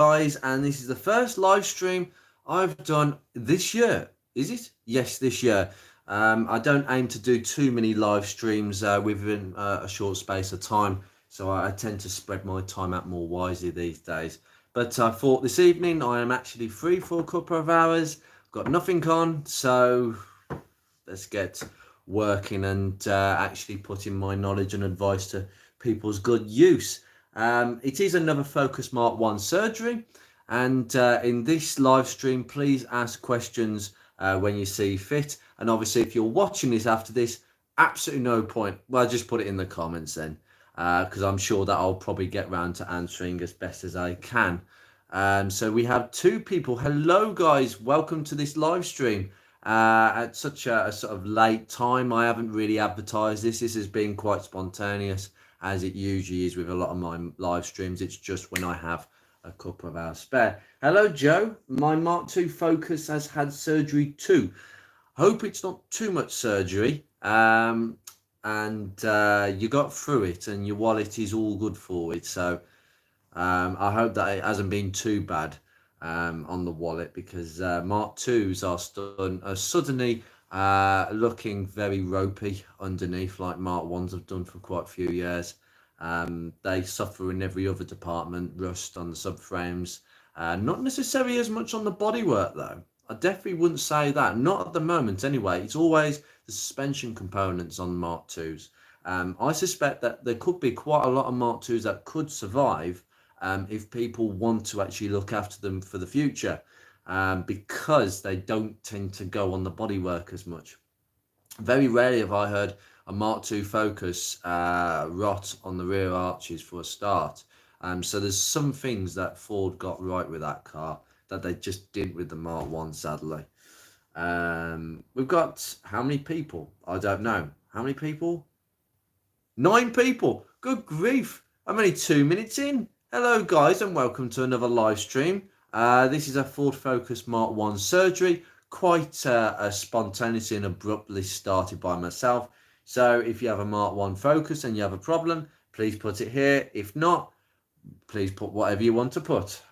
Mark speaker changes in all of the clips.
Speaker 1: guys, and this is the first live stream I've done this year. Is it? Yes, this year. I don't aim to do too many live streams within a short space of time, so I tend to spread my time out more wisely these days. But I thought this evening I am actually free for a couple of hours, got nothing on, so let's get working and actually putting my knowledge and advice to people's good use. It is another Focus Mark 1 surgery, and in this live stream, please ask questions when you see fit. And obviously, if you're watching this after this, absolutely no point. Well, just put it in the comments then, because I'm sure that I'll probably get round to answering as best as I can. So we have two people. Hello, guys. Welcome to this live stream. At such a sort of late time, I haven't really advertised this. This has been quite spontaneous, as it usually is with a lot of my live streams. It's just when I have a couple of hours spare. Hello, Joe. My Mark II Focus has had surgery too. Hope it's not too much surgery. And you got through it, and your wallet is all good for it. So I hope that it hasn't been too bad on the wallet, because Mark IIs are suddenly looking very ropey underneath, like Mark 1s have done for quite a few years. They suffer in every other department, rust on the subframes, not necessarily as much on the bodywork though. I definitely wouldn't say that, not at the moment anyway. It's always the suspension components on Mark IIs. I suspect that there could be quite a lot of Mark IIs that could survive if people want to actually look after them for the future, because they don't tend to go on the bodywork as much. Very rarely have I heard a Mark II Focus rot on the rear arches for a start. So there's some things that Ford got right with that car that they just didn't with the Mark 1, sadly. We've got how many people? I don't know. How many people? 9 people. Good grief. I'm only 2 minutes in. Hello, guys, and welcome to another live stream. This is a Ford Focus Mark 1 surgery. Quite spontaneously and abruptly started by myself. So if you have a Mark 1 Focus and you have a problem, please put it here. If not, please put whatever you want to put.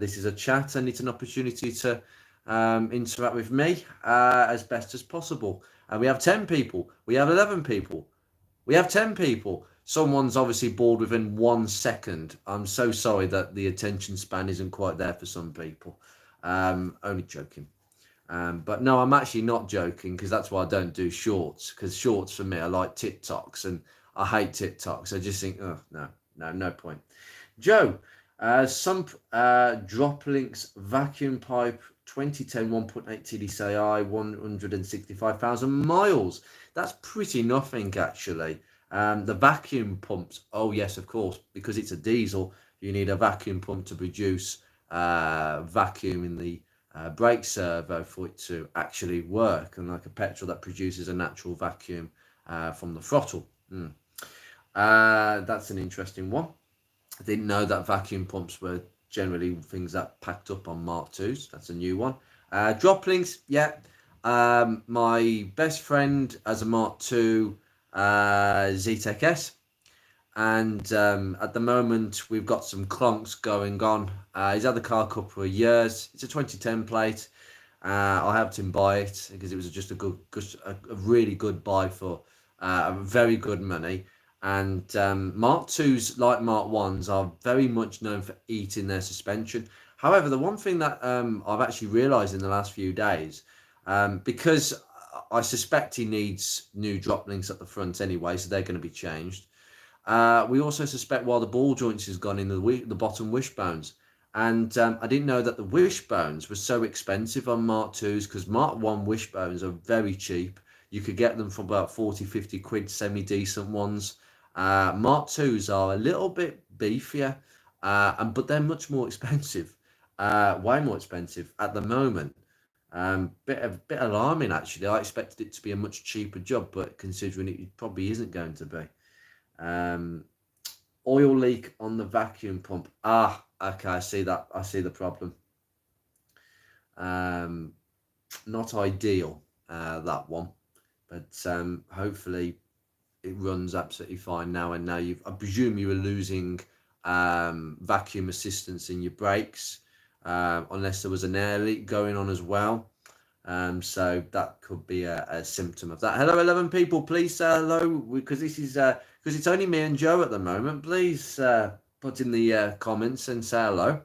Speaker 1: This is a chat, and it's an opportunity to interact with me as best as possible. And we have 10 people. We have 11 people. We have 10 people. Someone's obviously bored within 1 second. I'm so sorry that the attention span isn't quite there for some people. Only joking. But no, I'm actually not joking, because that's why I don't do shorts. Because shorts for me are like TikToks, and I hate TikToks. I just think, oh, no point. Joe, some drop links vacuum pipe 2010 1.8 TDCI 165,000 miles. That's pretty nothing, actually. The vacuum pumps, oh yes, of course, because it's a diesel, you need a vacuum pump to produce vacuum in the brake servo for it to actually work, and like a petrol that produces a natural vacuum from the throttle. That's an interesting one. I didn't know that vacuum pumps were generally things that packed up on Mark IIs. That's a new one. Drop links, yeah. My best friend has a Mark II Z-Tech S, and at the moment we've got some clonks going on. He's had the car a couple of years. It's a 2010 plate. I helped him buy it because it was just a really good buy for very good money. And Mark IIs, like Mark 1s, are very much known for eating their suspension. However, the one thing that I've actually realised in the last few days, because I suspect he needs new drop links at the front anyway, so they're going to be changed. We also suspect while the ball joints has gone in the bottom wishbones. And I didn't know that the wishbones were so expensive on Mark IIs, because Mark 1 wishbones are very cheap. You could get them for about 40, 50 quid, semi-decent ones. Mark IIs are a little bit beefier, but they're much more expensive, way more expensive at the moment. Bit alarming, actually. I expected it to be a much cheaper job, but considering it probably isn't going to be. Oil leak on the vacuum pump. Okay, I see that. I see the problem. Not ideal, that one, but hopefully it runs absolutely fine now. And now I presume you were losing vacuum assistance in your brakes, unless there was an air leak going on as well. So that could be a symptom of that. Hello, 11 people. Please say hello, because this is because it's only me and Joe at the moment. Please put in the comments and say hello.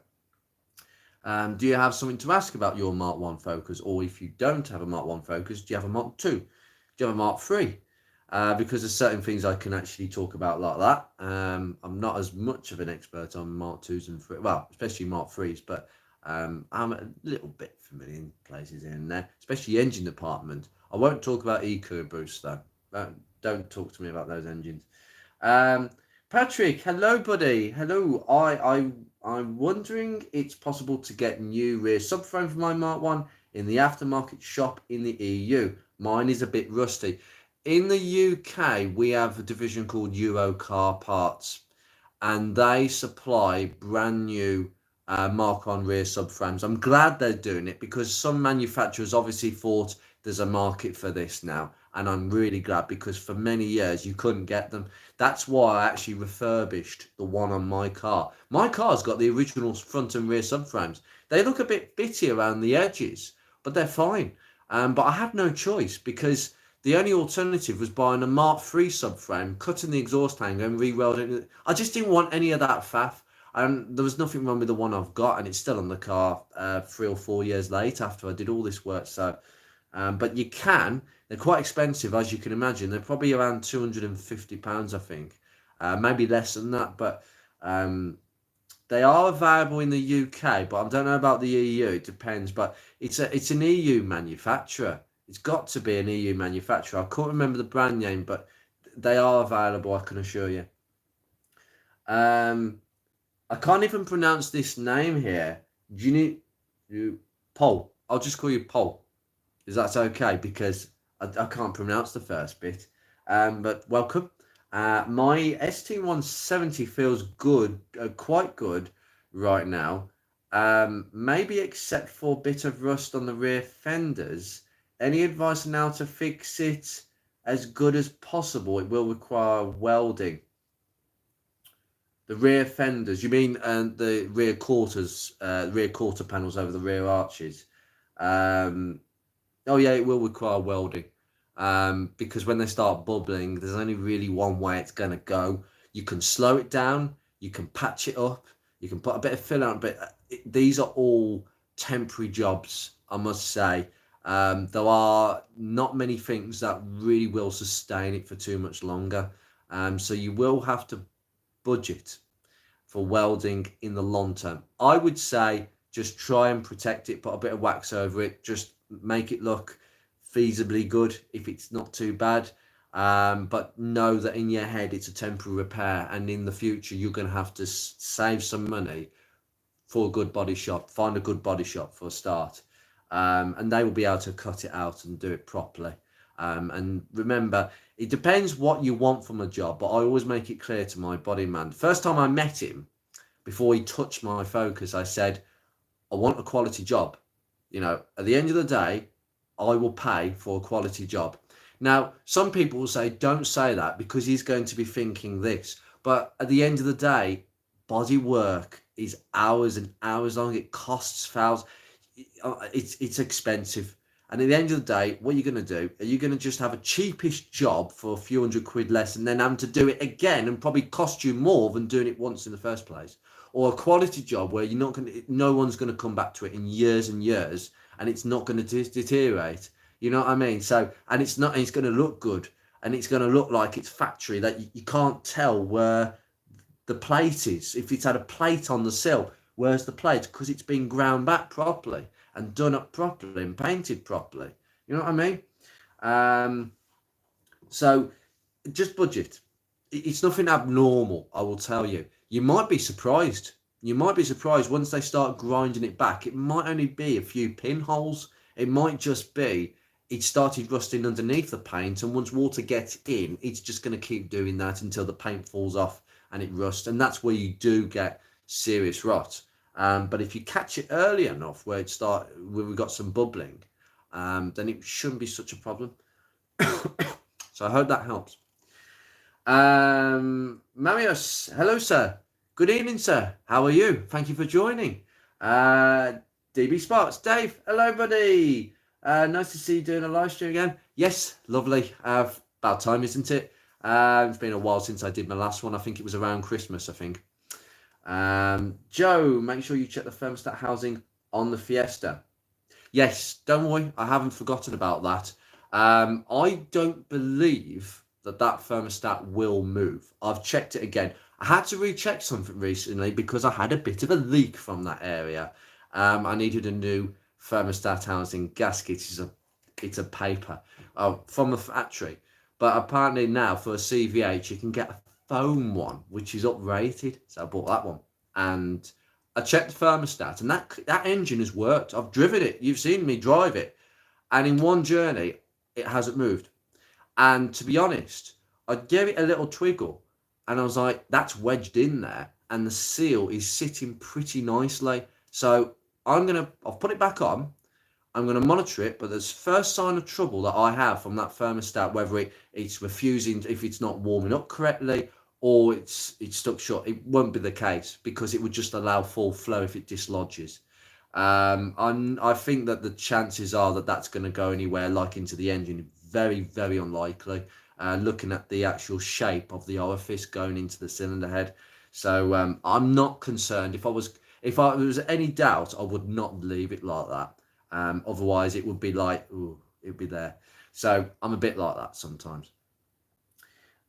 Speaker 1: Do you have something to ask about your Mark 1 Focus? Or if you don't have a Mark 1 Focus, do you have a Mark 2? Do you have a Mark 3? Because there's certain things I can actually talk about like that. I'm not as much of an expert on Mark 2s and 3, well, especially Mark 3s, but I'm a little bit familiar in places here and there, especially engine department. I won't talk about EcoBoost though. Don't talk to me about those engines. Patrick, hello, buddy. Hello. I'm wondering it's possible to get new rear subframe for my Mark 1 in the aftermarket shop in the EU. Mine is a bit rusty. In the UK, we have a division called Euro Car Parts, and they supply brand new Mark 1 rear subframes. I'm glad they're doing it because some manufacturers obviously thought there's a market for this now, and I'm really glad because for many years you couldn't get them. That's why I actually refurbished the one on my car. My car's got the original front and rear subframes. They look a bit bitty around the edges, but they're fine. But I had no choice because the only alternative was buying a Mark III subframe, cutting the exhaust hanger and re-welding it. I just didn't want any of that faff. And there was nothing wrong with the one I've got, and it's still on the car 3 or 4 years later after I did all this work. So, but you can. They're quite expensive, as you can imagine. They're probably around £250, I think. Maybe less than that, but they are available in the UK, but I don't know about the EU. It depends, but it's an EU manufacturer. It's got to be an EU manufacturer. I can't remember the brand name, but they are available, I can assure you. I can't even pronounce this name here. Do you need Paul? I'll just call you Paul. Is that okay? Because I can't pronounce the first bit. But welcome. My ST170 feels good, quite good right now. Maybe except for a bit of rust on the rear fenders. Any advice on how to fix it as good as possible? It will require welding. The rear fenders, you mean the rear quarters, rear quarter panels over the rear arches? Oh yeah, it will require welding. Because when they start bubbling, there's only really one way it's going to go. You can slow it down, you can patch it up, you can put a bit of fill on, but these are all temporary jobs, I must say. There are not many things that really will sustain it for too much longer. So you will have to budget for welding in the long term. I would say just try and protect it, put a bit of wax over it, just make it look feasibly good if it's not too bad. But know that in your head it's a temporary repair, and in the future you're going to have to save some money for a good body shop. Find a good body shop for a start, and they will be able to cut it out and do it properly. And remember, it depends what you want from a job, but I always make it clear to my body man. First time I met him, before he touched my Focus, I said, I want a quality job. You know, at the end of the day, I will pay for a quality job. Now, some people will say, don't say that because he's going to be thinking this. But at the end of the day, body work is hours and hours long. It costs thousands. It's expensive. And at the end of the day, what are you going to do? Are you going to just have a cheapish job for a few £100 less and then having to do it again and probably cost you more than doing it once in the first place? Or a quality job where you're not going to, no one's going to come back to it in years and years, and it's not going to deteriorate. You know what I mean? So, and it's not, and it's going to look good, and it's going to look like it's factory, that you can't tell where the plate is. If it's had a plate on the sill, where's the plate? Because it's been ground back properly and done up properly and painted properly. You know what I mean? So just budget. It's nothing abnormal, I will tell you. You might be surprised. You might be surprised once they start grinding it back. It might only be a few pinholes. It might just be it started rusting underneath the paint, and once water gets in, it's just going to keep doing that until the paint falls off and it rusts. And that's where you do get serious rot. But if you catch it early enough where we've got some bubbling, then it shouldn't be such a problem. So I hope that helps. Marius, hello sir. Good evening, sir. How are you? Thank you for joining. DB Sparks, Dave. Hello, buddy. Nice to see you doing a live stream again. Yes, lovely. About time, isn't it? It's been a while since I did my last one. I think it was around Christmas, I think. Joe, make sure you check the thermostat housing on the Fiesta. Yes, don't worry. I haven't forgotten about that. I don't believe that thermostat will move. I've checked it again. I had to recheck something recently because I had a bit of a leak from that area. I needed a new thermostat housing gasket. It's a paper from the factory. But apparently now for a CVH you can get a foam one, which is uprated. So I bought that one. And I checked the thermostat and that engine has worked. I've driven it. You've seen me drive it. And in one journey, it hasn't moved. And to be honest, I gave it a little twiggle and I was like, that's wedged in there and the seal is sitting pretty nicely. So I've put it back on. I'm going to monitor it, but there's first sign of trouble that I have from that thermostat, whether it's refusing, if it's not warming up correctly or it's stuck shut. It won't be the case because it would just allow full flow if it dislodges. I think that the chances are that that's going to go anywhere like into the engine. Very, very unlikely. Looking at the actual shape of the orifice going into the cylinder head. So I'm not concerned. If there was any doubt, I would not leave it like that. Otherwise, it would be like, ooh, it would be there. So I'm a bit like that sometimes.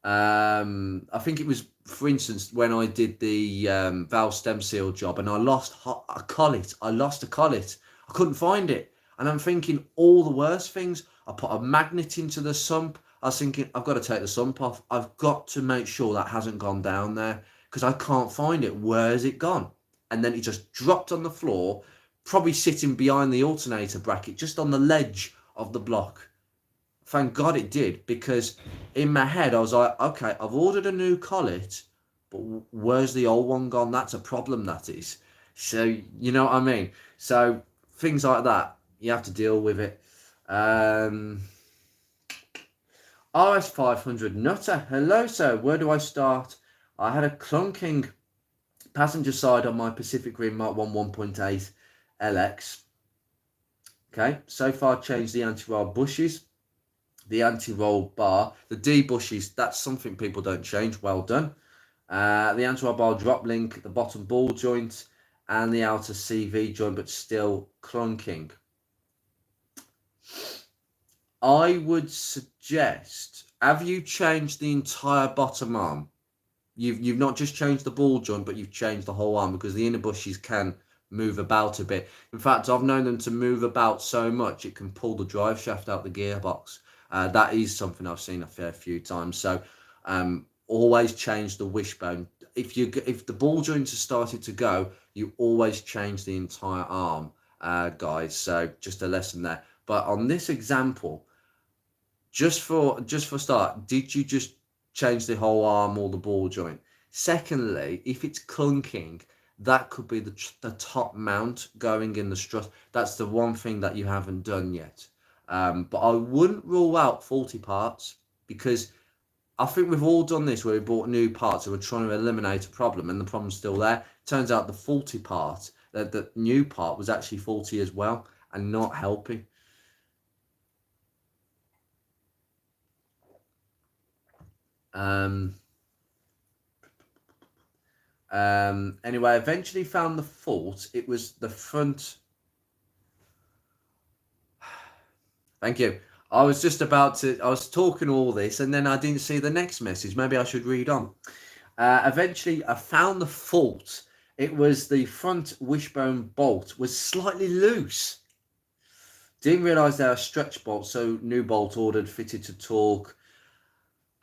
Speaker 1: I think it was, for instance, when I did the valve stem seal job and I lost a collet. I lost a collet. I couldn't find it. And I'm thinking all the worst things. I put a magnet into the sump. I was thinking, I've got to take the sump off. I've got to make sure that hasn't gone down there because I can't find it. Where has it gone? And then it just dropped on the floor, probably sitting behind the alternator bracket, just on the ledge of the block. Thank God it did, because in my head I was like, okay, I've ordered a new collet, but where's the old one gone? That's a problem, that is. So, you know what I mean? So, things like that, you have to deal with it. RS500 Nutter, hello sir, where do I start? I had a clunking passenger side on my Pacific Rim Mark 1 1.8 LX. Okay, so far changed the anti-roll bushes, the anti-roll bar, the D bushes, that's something people don't change, well done. The anti-roll bar drop link, the bottom ball joint, and the outer CV joint, but still clunking. I would suggest, have you changed the entire bottom arm? You've not just changed the ball joint, but you've changed the whole arm, because the inner bushes can move about a bit. In fact, I've known them to move about so much it can pull the drive shaft out the gearbox. That is something I've seen a fair few times. So always change the wishbone. If the ball joints have started to go, you always change the entire arm, guys. So just a lesson there. But on this example, just for start, did you just change the whole arm or the ball joint? Secondly, if it's clunking, that could be the top mount going in the strut. That's the one thing that you haven't done yet. But I wouldn't rule out faulty parts, because I think we've all done this where we bought new parts and we're trying to eliminate a problem and the problem's still there. Turns out the faulty part, the new part, was actually faulty as well and not helping. Anyway, I eventually found the fault. It was the front. Thank you. I was talking all this and then I didn't see the next message. Maybe I should read on. Eventually I found the fault. It was the front wishbone bolt was slightly loose. Didn't realise they were stretch bolts, so new bolt ordered, fitted to torque.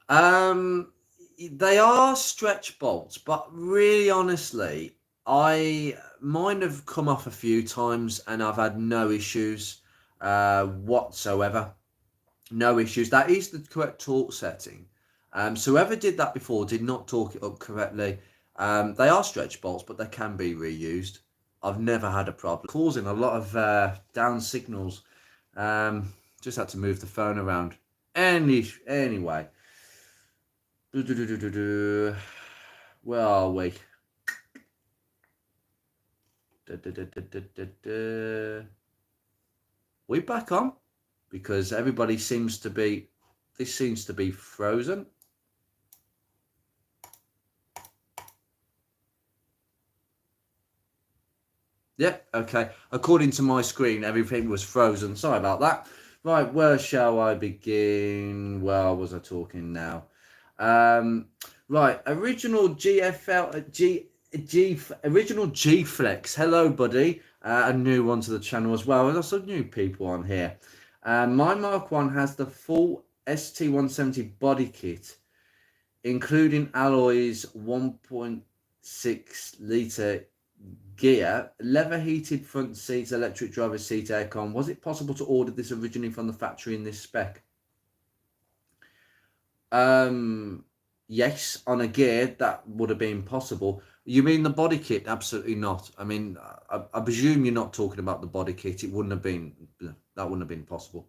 Speaker 1: They are stretch bolts, but really honestly, mine have come off a few times and I've had no issues whatsoever. No issues. That is the correct torque setting. So whoever did that before did not torque it up correctly. They are stretch bolts, but they can be reused. I've never had a problem. Causing a lot of down signals. Just had to move the phone around. Anyway. Where are we? We back on because everybody seems to be. This seems to be frozen. Yeah, okay. According to my screen, everything was frozen. Sorry about that. Right, where shall I begin? Well, was I talking now? Right, original GFL original G Flex. Hello, buddy. A new one to the channel as well. There's some new people on here. My Mk1 has the full ST170 body kit, including alloys, 1.6 litre gear, leather heated front seats, electric driver seat, aircon. Was it possible to order this originally from the factory in this spec? Yes, on a gear that would have been possible. You mean the body kit? Absolutely not. I mean, I presume you're not talking about the body kit. It wouldn't have been, that wouldn't have been possible.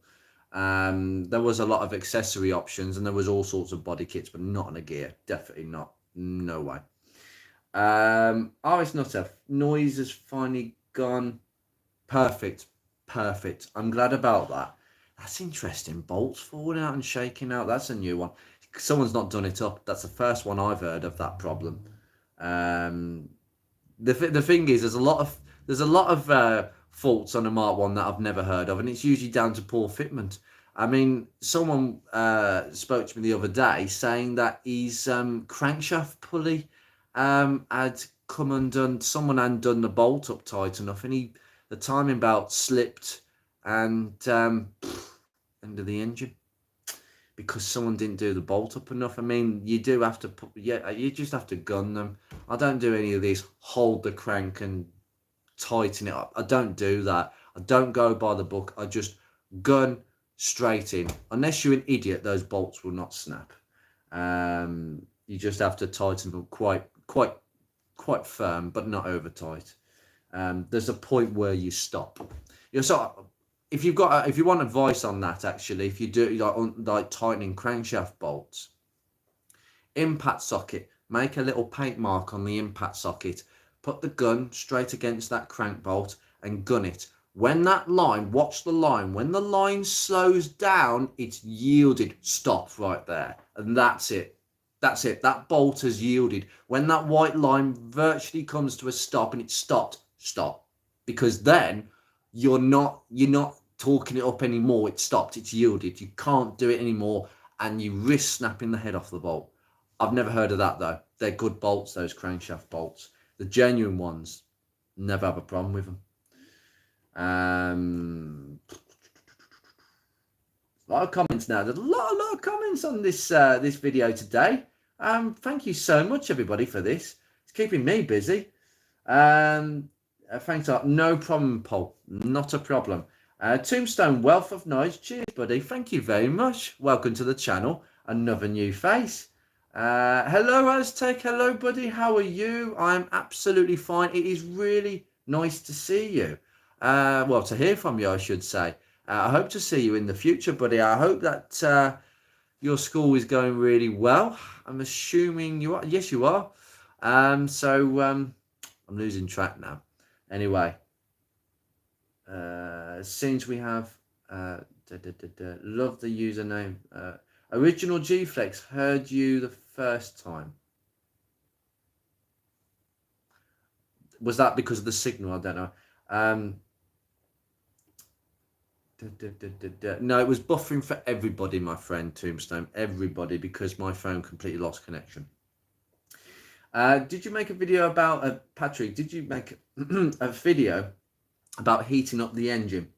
Speaker 1: There was a lot of accessory options and there was all sorts of body kits, but not on a gear. Definitely not. No way. It's not a noise has finally gone. Perfect. I'm glad about that. That's interesting. Bolts falling out and shaking out. That's a new one. Someone's not done it up. That's the first one I've heard of that problem. The thing is, there's a lot of faults on a Mark 1 that I've never heard of, and it's usually down to poor fitment. I mean, someone spoke to me the other day saying that his crankshaft pulley had come undone. Someone had done the bolt up tight enough, and the timing belt slipped and under the engine because someone didn't do the bolt up enough. I mean, you do have to you just have to gun them. I don't do any of these hold the crank and tighten it up. I don't do that. I don't go by the book. I just gun straight in. Unless you're an idiot, those bolts will not snap. You just have to tighten them quite firm, but not over tight. There's a point where you stop. So if you want advice on that, actually, if you do like tightening crankshaft bolts, impact socket, make a little paint mark on the impact socket, put the gun straight against that crank bolt and gun it. When that line, watch the line, when the line slows down, it's yielded. Stop right there. And that's it. That's it. That bolt has yielded. When that white line virtually comes to a stop and it's stopped, stop. Because then you're not torquing it up anymore. It's stopped. It's yielded. You can't do it anymore and you risk snapping the head off the bolt. I've never heard of that though. They're good bolts, those crankshaft bolts. The genuine ones, never have a problem with them. A lot of comments now. There's a lot of comments on this this video today. Thank you so much, everybody, for this. It's keeping me busy. Thanks. No problem, Paul. Not a problem. Tombstone, wealth of knowledge. Cheers, buddy. Thank you very much. Welcome to the channel. Another new face. Hello, Aztec. Hello, buddy. How are you? I'm absolutely fine. It is really nice to see you. Well, to hear from you, I should say. I hope to see you in the future, buddy. I hope that your school is going really well. I'm assuming you are. Yes, you are. I'm losing track now. Anyway, since we have love the username. Original G-Flex, heard you the first time. Was that because of the signal? I don't know. No, it was buffering for everybody, my friend Tombstone. Everybody, because my phone completely lost connection. Did you make a video about, Patrick, did you make a video about heating up the engine?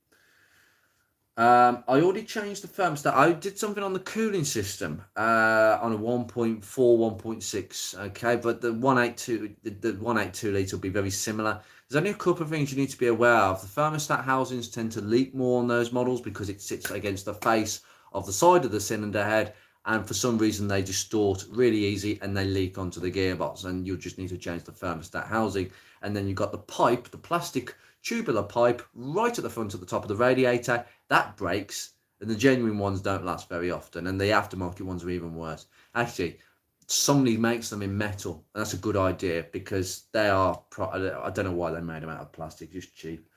Speaker 1: I already changed the thermostat. I did something on the cooling system on a 1.4, 1.6. Okay, but the 182 litre will be very similar. There's only a couple of things you need to be aware of. The thermostat housings tend to leak more on those models because it sits against the face of the side of the cylinder head, and for some reason they distort really easy and they leak onto the gearbox, and you'll just need to change the thermostat housing. And then you've got the pipe, the plastic tubular pipe right at the front at the top of the radiator. That breaks, and the genuine ones don't last very often, and the aftermarket ones are even worse. Actually, somebody makes them in metal. That's a good idea because they are, I don't know why they made them out of plastic, just cheap.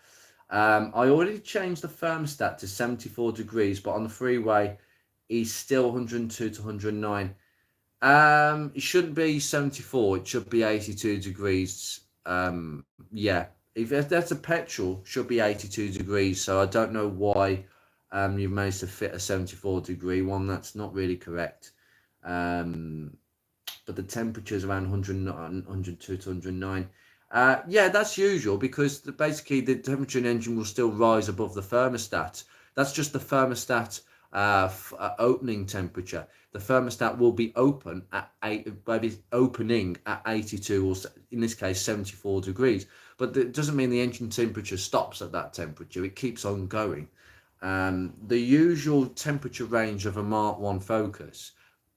Speaker 1: I already changed the thermostat to 74 degrees, but on the freeway, he's still 102 to 109. It shouldn't be 74. It should be 82 degrees. Yeah, if that's a petrol, should be 82 degrees. So I don't know why you've managed to fit a 74 degree one. That's not really correct. But the temperature is around 102 to 109. Yeah, that's usual because basically the temperature in the engine will still rise above the thermostat. That's just the thermostat opening temperature. The thermostat will be open at opening at 82 or in this case 74 degrees. But it doesn't mean the engine temperature stops at that temperature. It keeps on going. The usual temperature range of a Mark 1 Focus,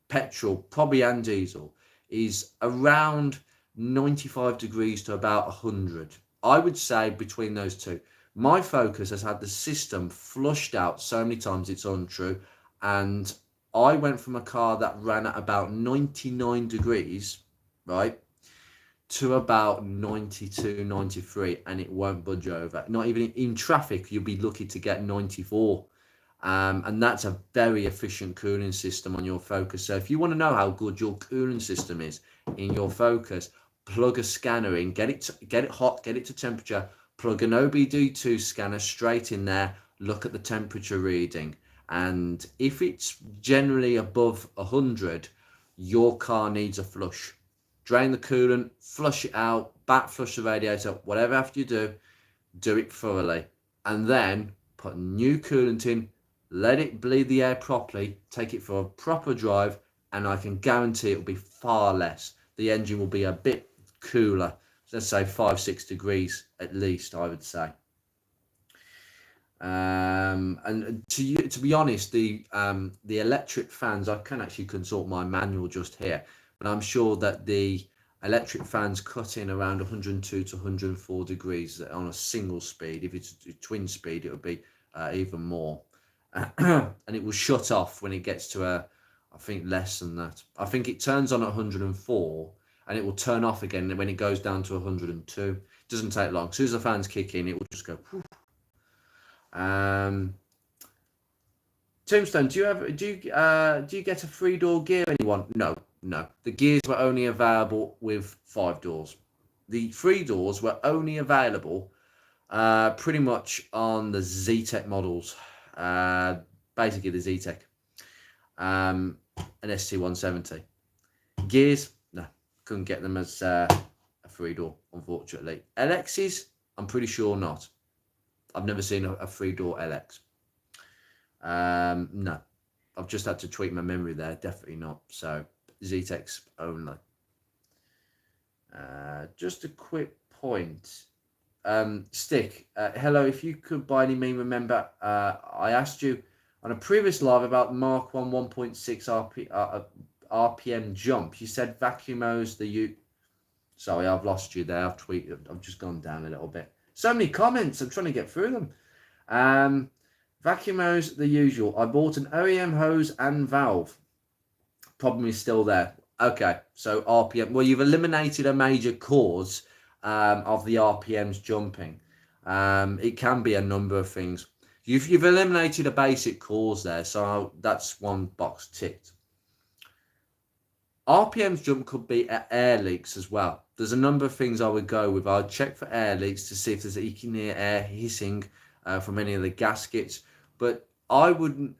Speaker 1: petrol, probably and diesel, is around 95 degrees to about 100. I would say between those two. My Focus has had the system flushed out so many times it's untrue, and I went from a car that ran at about 99 degrees, right, to about 92, 93, and it won't budge over. Not even in traffic, you'll be lucky to get 94. And that's a very efficient cooling system on your Focus. So if you want to know how good your cooling system is in your Focus, plug a scanner in, get it hot, get it to temperature, plug an OBD2 scanner straight in there, look at the temperature reading. And if it's generally above 100, your car needs a flush. Drain the coolant, flush it out, backflush the radiator, whatever after you do it thoroughly. And then put new coolant in, let it bleed the air properly, take it for a proper drive, and I can guarantee it will be far less. The engine will be a bit cooler, let's say 5-6 degrees at least, I would say. And to be honest, the electric fans, I can actually consult my manual just here, but I'm sure that the electric fans cut in around 102 to 104 degrees on a single speed. If it's a twin speed, it would be even more. And it will shut off when it gets to I think less than that. I think it turns on at 104 and it will turn off again when it goes down to 102. It doesn't take long. As soon as the fans kick in, it will just go. Tombstone, do you get a 3-door gear? Anyone? No. The gears were only available with 5 doors. The 3 doors were only available pretty much on the ZTEC models. Basically the ZTEC, an ST170. Gears, no, couldn't get them as a 3-door, unfortunately. LXs, I'm pretty sure not. I've never seen a 3-door LX. No, I've just had to tweak my memory there. Definitely not. So ZTECs only. Just a quick point. Stick, hello, if you could by any means remember, I asked you on a previous live about Mark 1 1.6 RPM jump. You said vacuumos sorry, I've lost you there. I've just gone down a little bit. So many comments, I'm trying to get through them. Vacuumos, the usual. I bought an OEM hose and valve. Problem is still there. Okay, so RPM, well, you've eliminated a major cause of the RPMs jumping. It can be a number of things. You've eliminated a basic cause there, so that's one box ticked. RPMs jump could be air leaks as well. There's a number of things I would go with. I'd check for air leaks to see if there's air hissing from any of the gaskets, but I would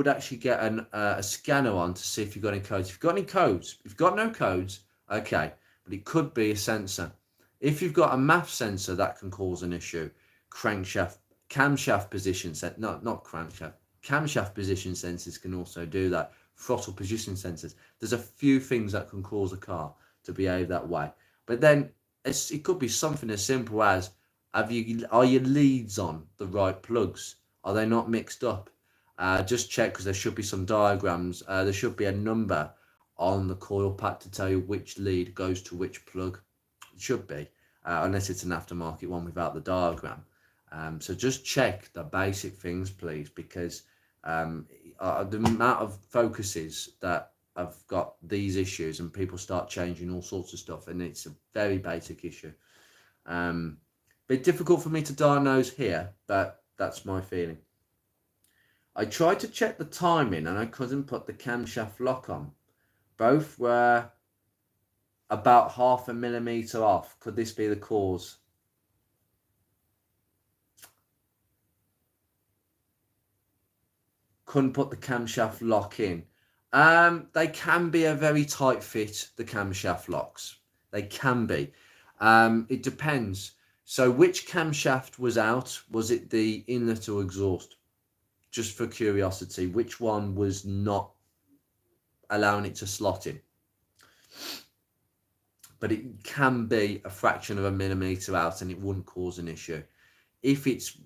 Speaker 1: actually get a scanner on to see if you've got any codes. If you've got any codes, if you've got no codes, okay, but it could be a sensor. If you've got a MAF sensor, that can cause an issue. Camshaft position camshaft position sensors can also do that. Throttle position sensors. There's a few things that can cause a car to behave that way. But then it could be something as simple as, are your leads on the right plugs? Are they not mixed up? Just check, because there should be some diagrams. There should be a number on the coil pack to tell you which lead goes to which plug. It should be, unless it's an aftermarket one without the diagram. So just check the basic things, please, because the amount of focuses that I've got these issues, and people start changing all sorts of stuff, and it's a very basic issue. Bit difficult for me to diagnose here, but that's my feeling. I tried to check the timing and I couldn't put the camshaft lock on. Both were about 0.5 millimeter off. Could this be the cause? Couldn't put the camshaft lock in. They can be a very tight fit, the camshaft locks. They can be. It depends. So which camshaft was out? Was it the inlet or exhaust? Just for curiosity, which one was not allowing it to slot in? But it can be a fraction of a millimeter out and it wouldn't cause an issue. If it's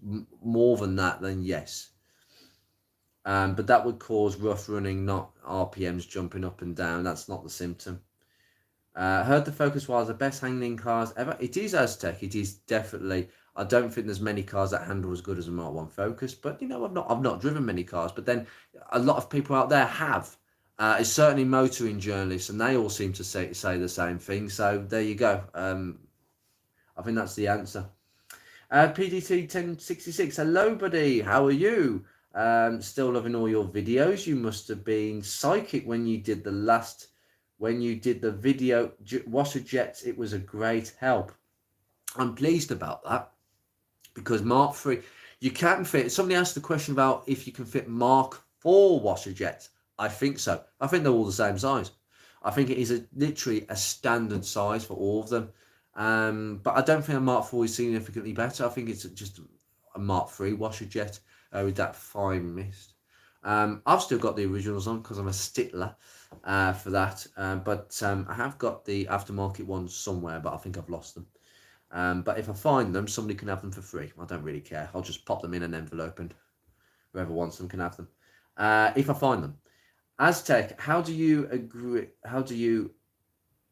Speaker 1: more than that, then yes. But that would cause rough running, not RPMs jumping up and down. That's not the symptom. Heard the Focus was the best handling cars ever. It is Aztec. It is definitely. I don't think there's many cars that handle as good as a Mark 1 Focus. But you know, I've not driven many cars. But then a lot of people out there have. It's certainly motoring journalists, and they all seem to say the same thing. So there you go. I think that's the answer. PDT 1066. Hello, buddy. How are you? Still loving all your videos. You must have been psychic when you did the video washer jets. It was a great help. I'm pleased about that because Mark 3, you can fit. Somebody asked the question about if you can fit Mark 4 washer jets. I think so. I think they're all the same size. I think it is literally a standard size for all of them. But I don't think a Mark 4 is significantly better. I think it's just a Mark 3 washer jet with that fine mist. I've still got the originals on because I'm a stickler for that. But I have got the aftermarket ones somewhere, but I think I've lost them. But if I find them, somebody can have them for free. I don't really care. I'll just pop them in an envelope and whoever wants them can have them. If I find them. Aztec, how do you agree?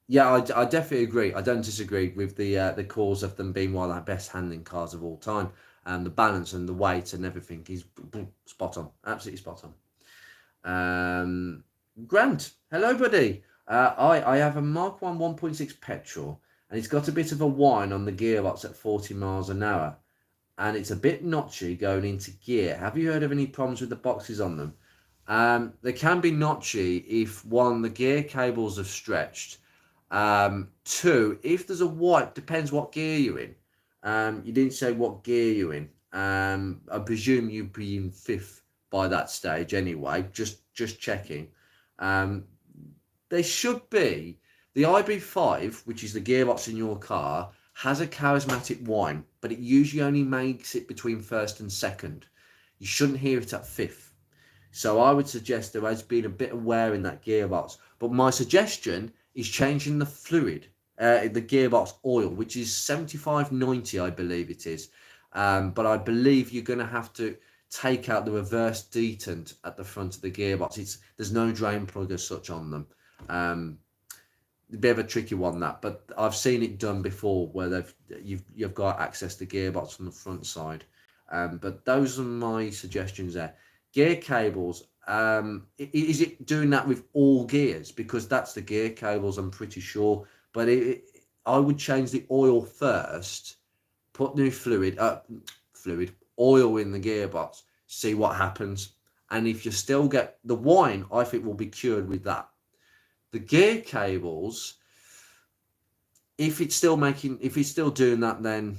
Speaker 1: Yeah, I definitely agree. I don't disagree with the cause of them being one of the best handling cars of all time. The balance and the weight and everything is spot on. Absolutely spot on. Grant, hello, buddy. I have a Mark 1 1.6 petrol, and it's got a bit of a whine on the gearbox at 40 miles an hour, and it's a bit notchy going into gear. Have you heard of any problems with the boxes on them? They can be notchy if, one, the gear cables have stretched. Two, if there's a white, depends what gear you're in. You didn't say what gear you're in. I presume you'd be in 5th by that stage anyway. Just checking. They should be. The IB5, which is the gearbox in your car, has a charismatic whine, but it usually only makes it between 1st and 2nd. You shouldn't hear it at 5th. So I would suggest there has been a bit of wear in that gearbox. But my suggestion is changing the fluid, the gearbox oil, which is 7590, I believe it is. But I believe you're going to have to take out the reverse detent at the front of the gearbox. There's no drain plug as such on them. A bit of a tricky one, that, but I've seen it done before where you've got access to gearbox on the front side. But those are my suggestions there. Gear cables, is it doing that with all gears? Because that's the gear cables, I'm pretty sure. But I would change the oil first, put new oil in the gearbox, see what happens. And if you still get the whine, I think will be cured with that. The gear cables, if it's still doing that, then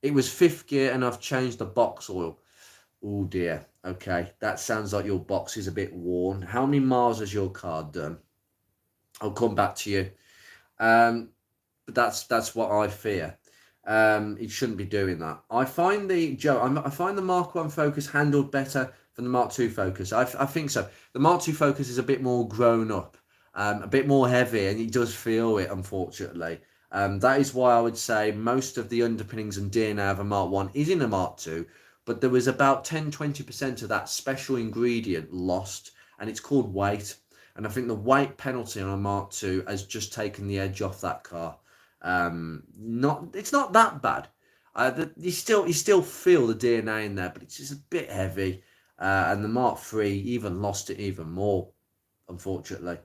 Speaker 1: it was 5th gear and I've changed the box oil. Oh dear. Okay, that sounds like your box is a bit worn. How many miles has your car done? I'll come back to you. But that's what I fear. It shouldn't be doing that. I find the Mark 1 Focus handled better than the Mark 2 Focus. I think so. The Mark 2 Focus is a bit more grown up, a bit more heavy, and it does feel it, unfortunately. That is why I would say most of the underpinnings and DNA of a Mark 1 is in a Mark 2. But there was about 10-20% of that special ingredient lost, and it's called weight. And I think the weight penalty on a Mark II has just taken the edge off that car. It's not that bad. You still feel the DNA in there, but it's just a bit heavy. And the Mark III even lost it even more. unfortunately.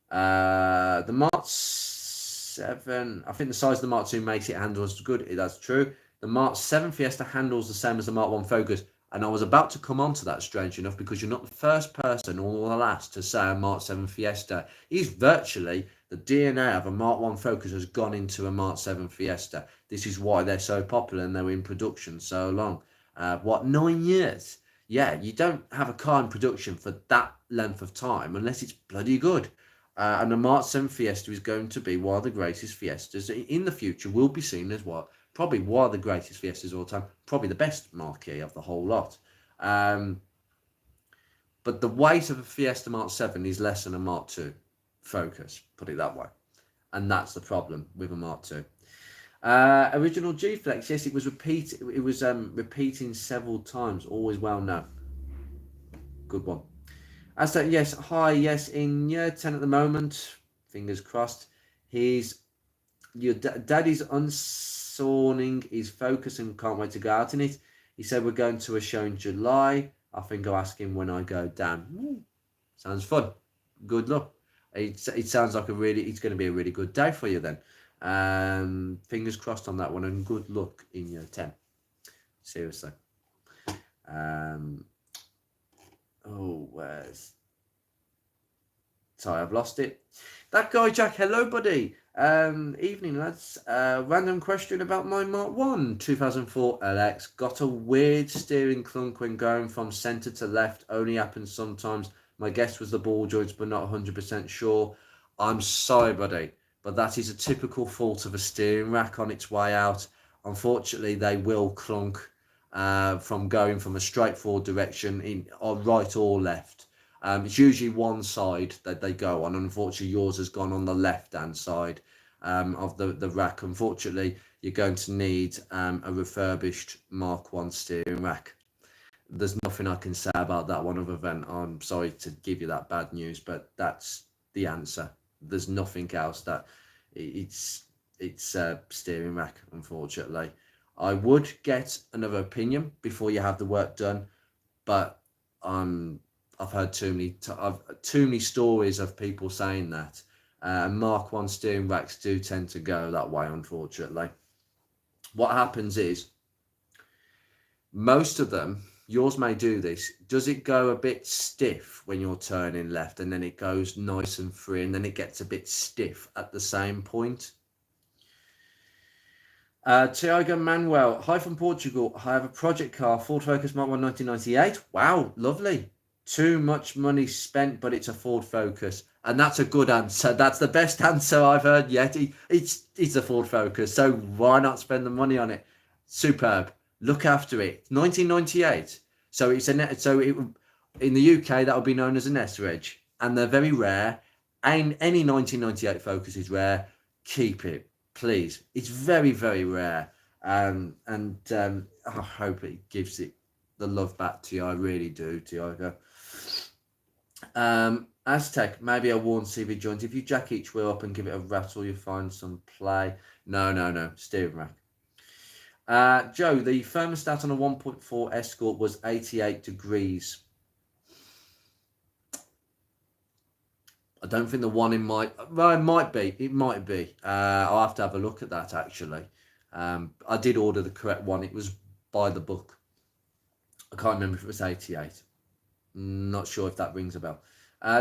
Speaker 1: The Mark 7, I think the size of the Mark 2 makes it handle as good. That's true. The Mark 7 Fiesta handles the same as the Mark 1 Focus. And I was about to come on to that, strange enough, because you're not the first person or the last to say a Mark 7 Fiesta is virtually the DNA of a Mark 1 Focus has gone into a Mark 7 Fiesta. This is why they're so popular and they're in production so long. 9 years? Yeah, you don't have a car in production for that length of time unless it's bloody good. And the Mark 7 Fiesta is going to be one of the greatest Fiestas in the future. Will be seen as what? Probably one of the greatest Fiestas of all time. Probably the best marquee of the whole lot. But the weight of a Fiesta Mark 7 is less than a Mark 2 Focus, put it that way. And that's the problem with a Mark 2. Original G-Flex, yes, it was repeating several times. Always well known. Good one. As that, yes, hi, yes, in year 10 at the moment, fingers crossed, your daddy's unsawing his Focus and can't wait to go out in it. He said we're going to a show in July. I think I'll ask him when I go down. Ooh, sounds fun. Good luck. It sounds like it's going to be a really good day for you then. Fingers crossed on that one, and good luck in year 10. Seriously. Where's... Sorry, I've lost it. That guy, Jack, hello, buddy. Evening, lads. Random question about my Mark 1 2004 LX. Got a weird steering clunk when going from centre to left. Only happens sometimes. My guess was the ball joints, but not 100% sure. I'm sorry, buddy, but that is a typical fault of a steering rack on its way out. Unfortunately, they will clunk from going from a straightforward direction or right or left. It's usually one side that they go on. Unfortunately, yours has gone on the left-hand side of the rack. Unfortunately, you're going to need a refurbished Mark 1 steering rack. There's nothing I can say about that one other than I'm sorry to give you that bad news, but that's the answer. There's nothing else. That it's a steering rack, unfortunately. I would get another opinion before you have the work done, but I've heard too many stories of people saying that. Mark 1 steering racks do tend to go that way, unfortunately. What happens is, most of them, yours may do this, does it go a bit stiff when you're turning left, and then it goes nice and free, and then it gets a bit stiff at the same point? Tiago Manuel, hi from Portugal. I have a project car, Ford Focus Mark 1 1998. Wow, lovely. Too much money spent, but it's a Ford Focus. And that's a good answer. That's the best answer I've heard yet. It's a Ford Focus, so why not spend the money on it? Superb. Look after it. 1998. So in the UK that would be known as an S-Reg, and they're very rare. And any 1998 Focus is rare. Keep it, please. It's very, very rare. I hope it gives it the love back to you. I really do, Tiago. Aztec, maybe a worn CV joint. If you jack each wheel up and give it a rattle, you find some play. No. Steering rack. Joe, the thermostat on a 1.4 Escort was 88 degrees. I don't think the one in my... Well, it might be. I'll have to have a look at that, actually. I did order the correct one. It was by the book. I can't remember if it was 88. Not sure if that rings a bell.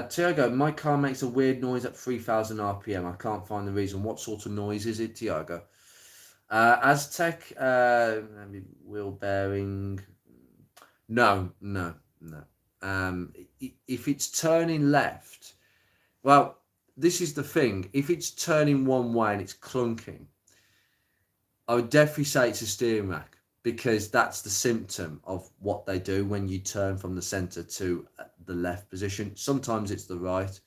Speaker 1: Tiago, my car makes a weird noise at 3,000 RPM. I can't find the reason. What sort of noise is it, Tiago? Aztec, wheel bearing. No. If it's turning left, well, this is the thing. If it's turning one way and it's clunking, I would definitely say it's a steering rack, because that's the symptom of what they do when you turn from the centre to the left position. Sometimes it's the right.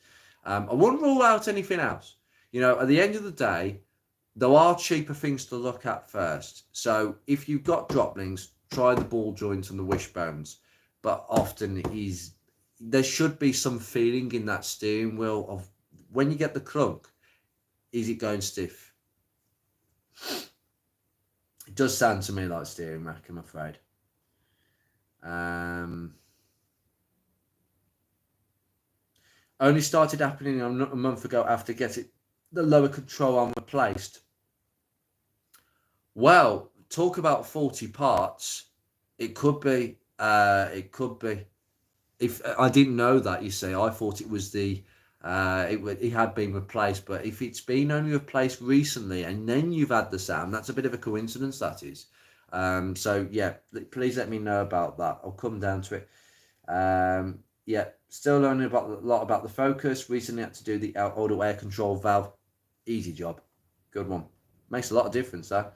Speaker 1: I wouldn't rule out anything else. At the end of the day, there are cheaper things to look at first. So if you've got droplings, try the ball joints and the wishbones. But often there should be some feeling in that steering wheel of when you get the clunk, is it going stiff? It does sound to me like steering rack, I'm afraid. Only started happening a month ago after getting the lower control arm replaced. Well, talk about faulty parts. It could be. It could be. If I didn't know that, you see, I thought it was it had been replaced. But if it's been only replaced recently and then you've had the sound, that's a bit of a coincidence. That is. So yeah, please let me know about that. I'll come down to it. Yeah, still learning a lot about the Focus. Recently had to do the auto air control valve. Easy job. Good one. Makes a lot of difference, though.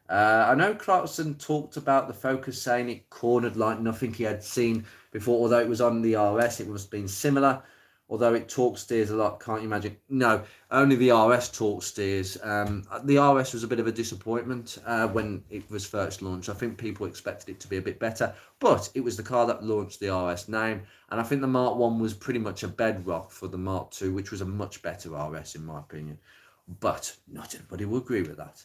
Speaker 1: I know Clarkson talked about the Focus, saying it cornered like nothing he had seen before, although it was on the RS, it must have been similar. Although it torque steers a lot, can't you imagine? No, only the RS torque steers. The RS was a bit of a disappointment when it was first launched. I think people expected it to be a bit better, but it was the car that launched the RS name, and I think the Mark 1 was pretty much a bedrock for the Mark 2, which was a much better RS in my opinion. But not everybody will agree with that.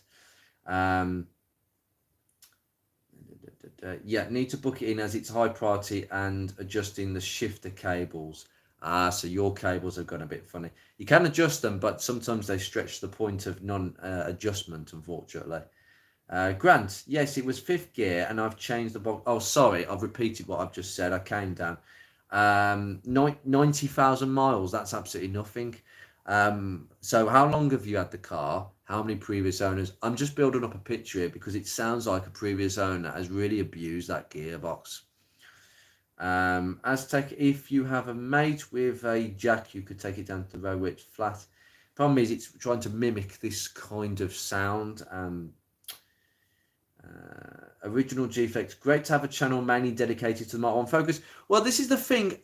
Speaker 1: Yeah, need to book it in as it's high priority and adjusting the shifter cables. So your cables have gone a bit funny. You can adjust them, but sometimes they stretch to the point of non-adjustment, unfortunately. Grant, yes, it was fifth gear, and I've changed the box. Oh, sorry, I've repeated what I've just said. I came down. 90,000 miles, that's absolutely nothing. So how long have you had the car? How many previous owners? I'm just building up a picture here because it sounds like a previous owner has really abused that gearbox. Aztec, if you have a mate with a jack, you could take it down to the road where it's flat. Problem is, it's trying to mimic this kind of sound. Original G-Flex, great to have a channel mainly dedicated to the Mark 1 Focus. Well, this is the thing.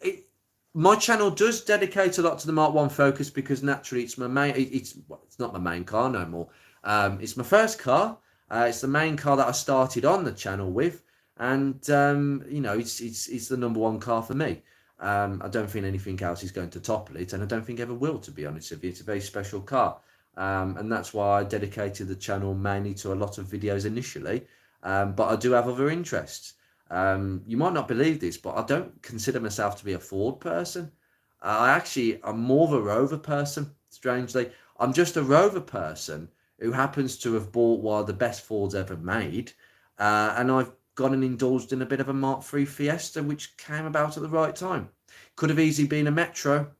Speaker 1: My channel does dedicate a lot to the Mark 1 Focus because naturally it's my main. It's not my main car no more. It's my first car. It's the main car that I started on the channel with, and you know, it's the number one car for me. I don't think anything else is going to topple it, and I don't think ever will, to be honest with you. It's a very special car, and that's why I dedicated the channel mainly to a lot of videos initially. But I do have other interests. You might not believe this, but I don't consider myself to be a Ford person. I'm more of a Rover person, strangely. I'm just a Rover person who happens to have bought one of the best Fords ever made. And I've gone and indulged in a bit of a Mark III Fiesta, which came about at the right time. Could have easily been a Metro.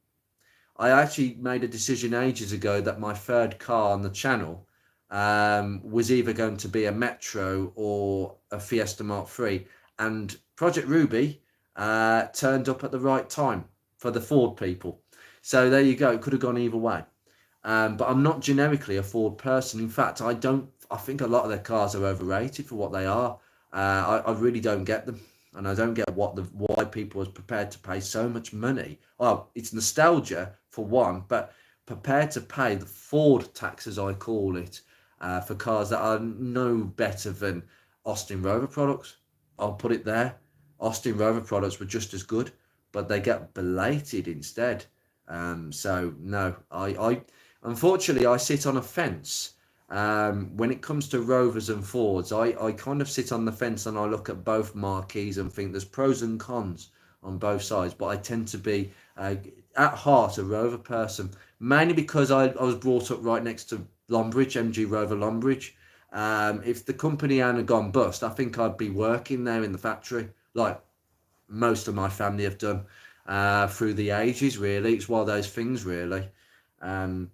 Speaker 1: I actually made a decision ages ago that my third car on the channel was either going to be a Metro or a Fiesta Mark III. And Project Ruby turned up at the right time for the Ford people. So there you go. It could have gone either way. But I'm not generically a Ford person. In fact, I think a lot of their cars are overrated for what they are. I really don't get them. And I don't get why people are prepared to pay so much money. Well, it's nostalgia for one, but prepared to pay the Ford tax, as I call it, for cars that are no better than Austin Rover products. I'll put it there. Austin Rover products were just as good, but they get belated instead. So no, I unfortunately I sit on a fence. When it comes to Rovers and Fords, I kind of sit on the fence and I look at both marquees and think there's pros and cons on both sides. But I tend to be at heart a Rover person, mainly because I was brought up right next to Longbridge, MG Rover Longbridge. If the company hadn't gone bust, I think I'd be working there in the factory, like most of my family have done through the ages. Really, it's one of those things, really. But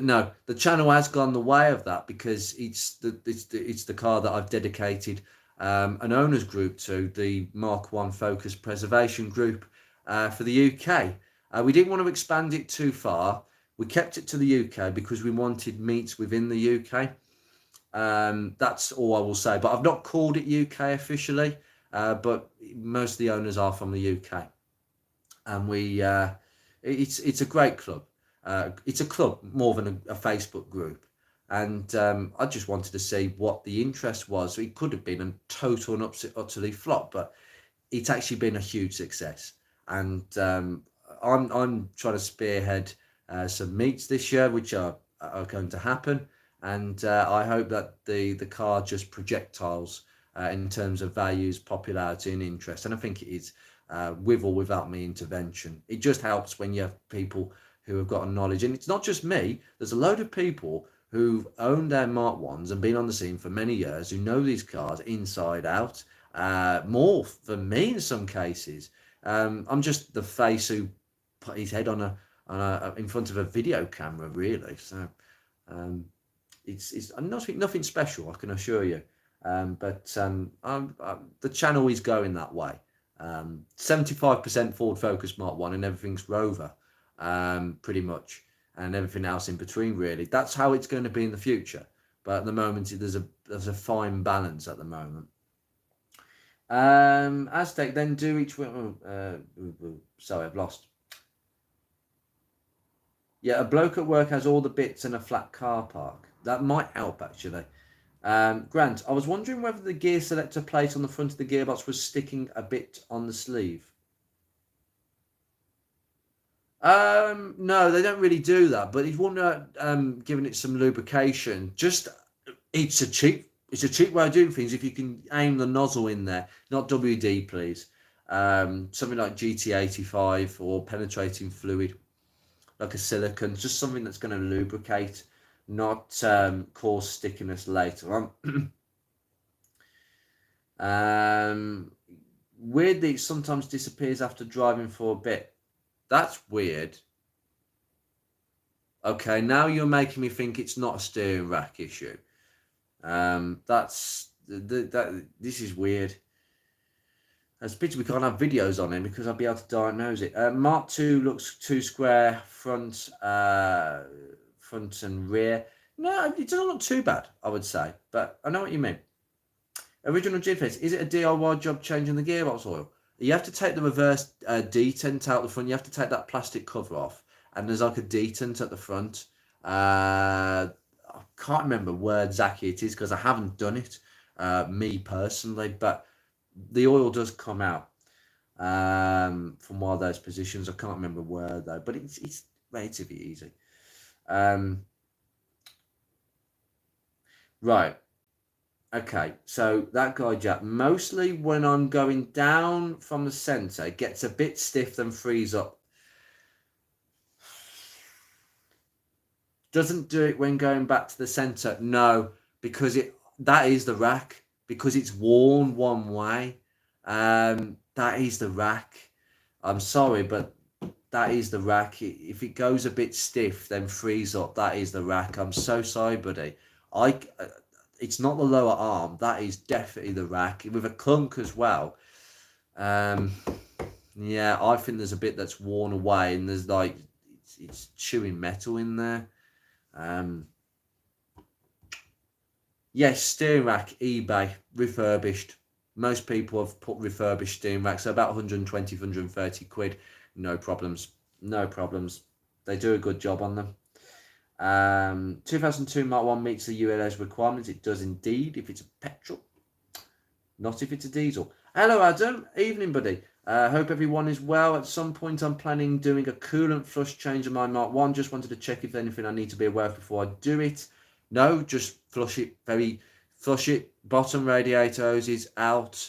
Speaker 1: no, the channel has gone the way of that because it's the car that I've dedicated an owners group to, the Mark 1 Focus Preservation Group for the UK. We didn't want to expand it too far. We kept it to the UK because we wanted meets within the UK. That's all I will say. But I've not called it UK officially, but most of the owners are from the UK. And it's a great club. It's a club more than a Facebook group. And I just wanted to see what the interest was. It could have been a total and utterly flop, but it's actually been a huge success. And I'm trying to spearhead some meets this year, which are going to happen, and I hope that the car just projectiles in terms of values, popularity, and interest, and I think it is. with or without me intervention. It just helps when you have people who have got a knowledge. And it's not just me. There's a load of people who've owned their Mark 1s and been on the scene for many years, who know these cars inside out, more than me in some cases. I'm just the face who put his head on in front of a video camera, really. So it's nothing special, I can assure you. But the channel is going that way. 75% Ford Focus Mark 1 and everything's Rover, pretty much, and everything else in between, really. That's how it's going to be in the future. But at the moment, there's a fine balance at the moment. Aztec, then do each one. Sorry, I've lost. Yeah, a bloke at work has all the bits in a flat car park. That might help, actually. Grant, I was wondering whether the gear selector plate on the front of the gearbox was sticking a bit on the sleeve. No, they don't really do that. But if you want giving it some lubrication, it's a cheap way of doing things. If you can aim the nozzle in there, not WD, please. Something like GT85 or penetrating fluid, like a silicone, just something that's going to lubricate, not cause stickiness later on. Weirdly, it sometimes disappears after driving for a bit. That's weird. Okay, now you're making me think it's not a steering rack issue. This is weird. It's a pity we can't have videos on him because I'll be able to diagnose it. Mark 2 looks too square front and rear. No, it doesn't look too bad, I would say, but I know what you mean. Original G-Face, is it a DIY job changing the gearbox oil? You have to take the reverse detent out the front. You have to take that plastic cover off, and there's like a detent at the front. I can't remember where exactly it is because I haven't done it, me personally, but the oil does come out from one of those positions. I can't remember where though, but it's relatively easy. Right. Okay, so that guide jack, mostly when I'm going down from the center, it gets a bit stiff then frees up. Doesn't do it when going back to the center. No, because that is the rack, because it's worn one way. That is the rack. I'm sorry, but that is the rack. If it goes a bit stiff, then frees up. That is the rack. I'm so sorry, buddy. It's not the lower arm. That is definitely the rack with a clunk as well. Yeah, I think there's a bit that's worn away, and there's like it's chewing metal in there. Yes, steering rack, eBay, refurbished. Most people have put refurbished steering racks, so about 120, 130 quid. No problems. No problems. They do a good job on them. 2002 Mark 1 meets the ULS requirements. It does indeed if it's a petrol, not if it's a diesel. Hello, Adam. Evening, buddy. Hope everyone is well. At some point, I'm planning doing a coolant flush change on my Mark 1. Just wanted to check if there's anything I need to be aware of before I do it. No, just flush it. Flush it. Bottom radiator hoses out.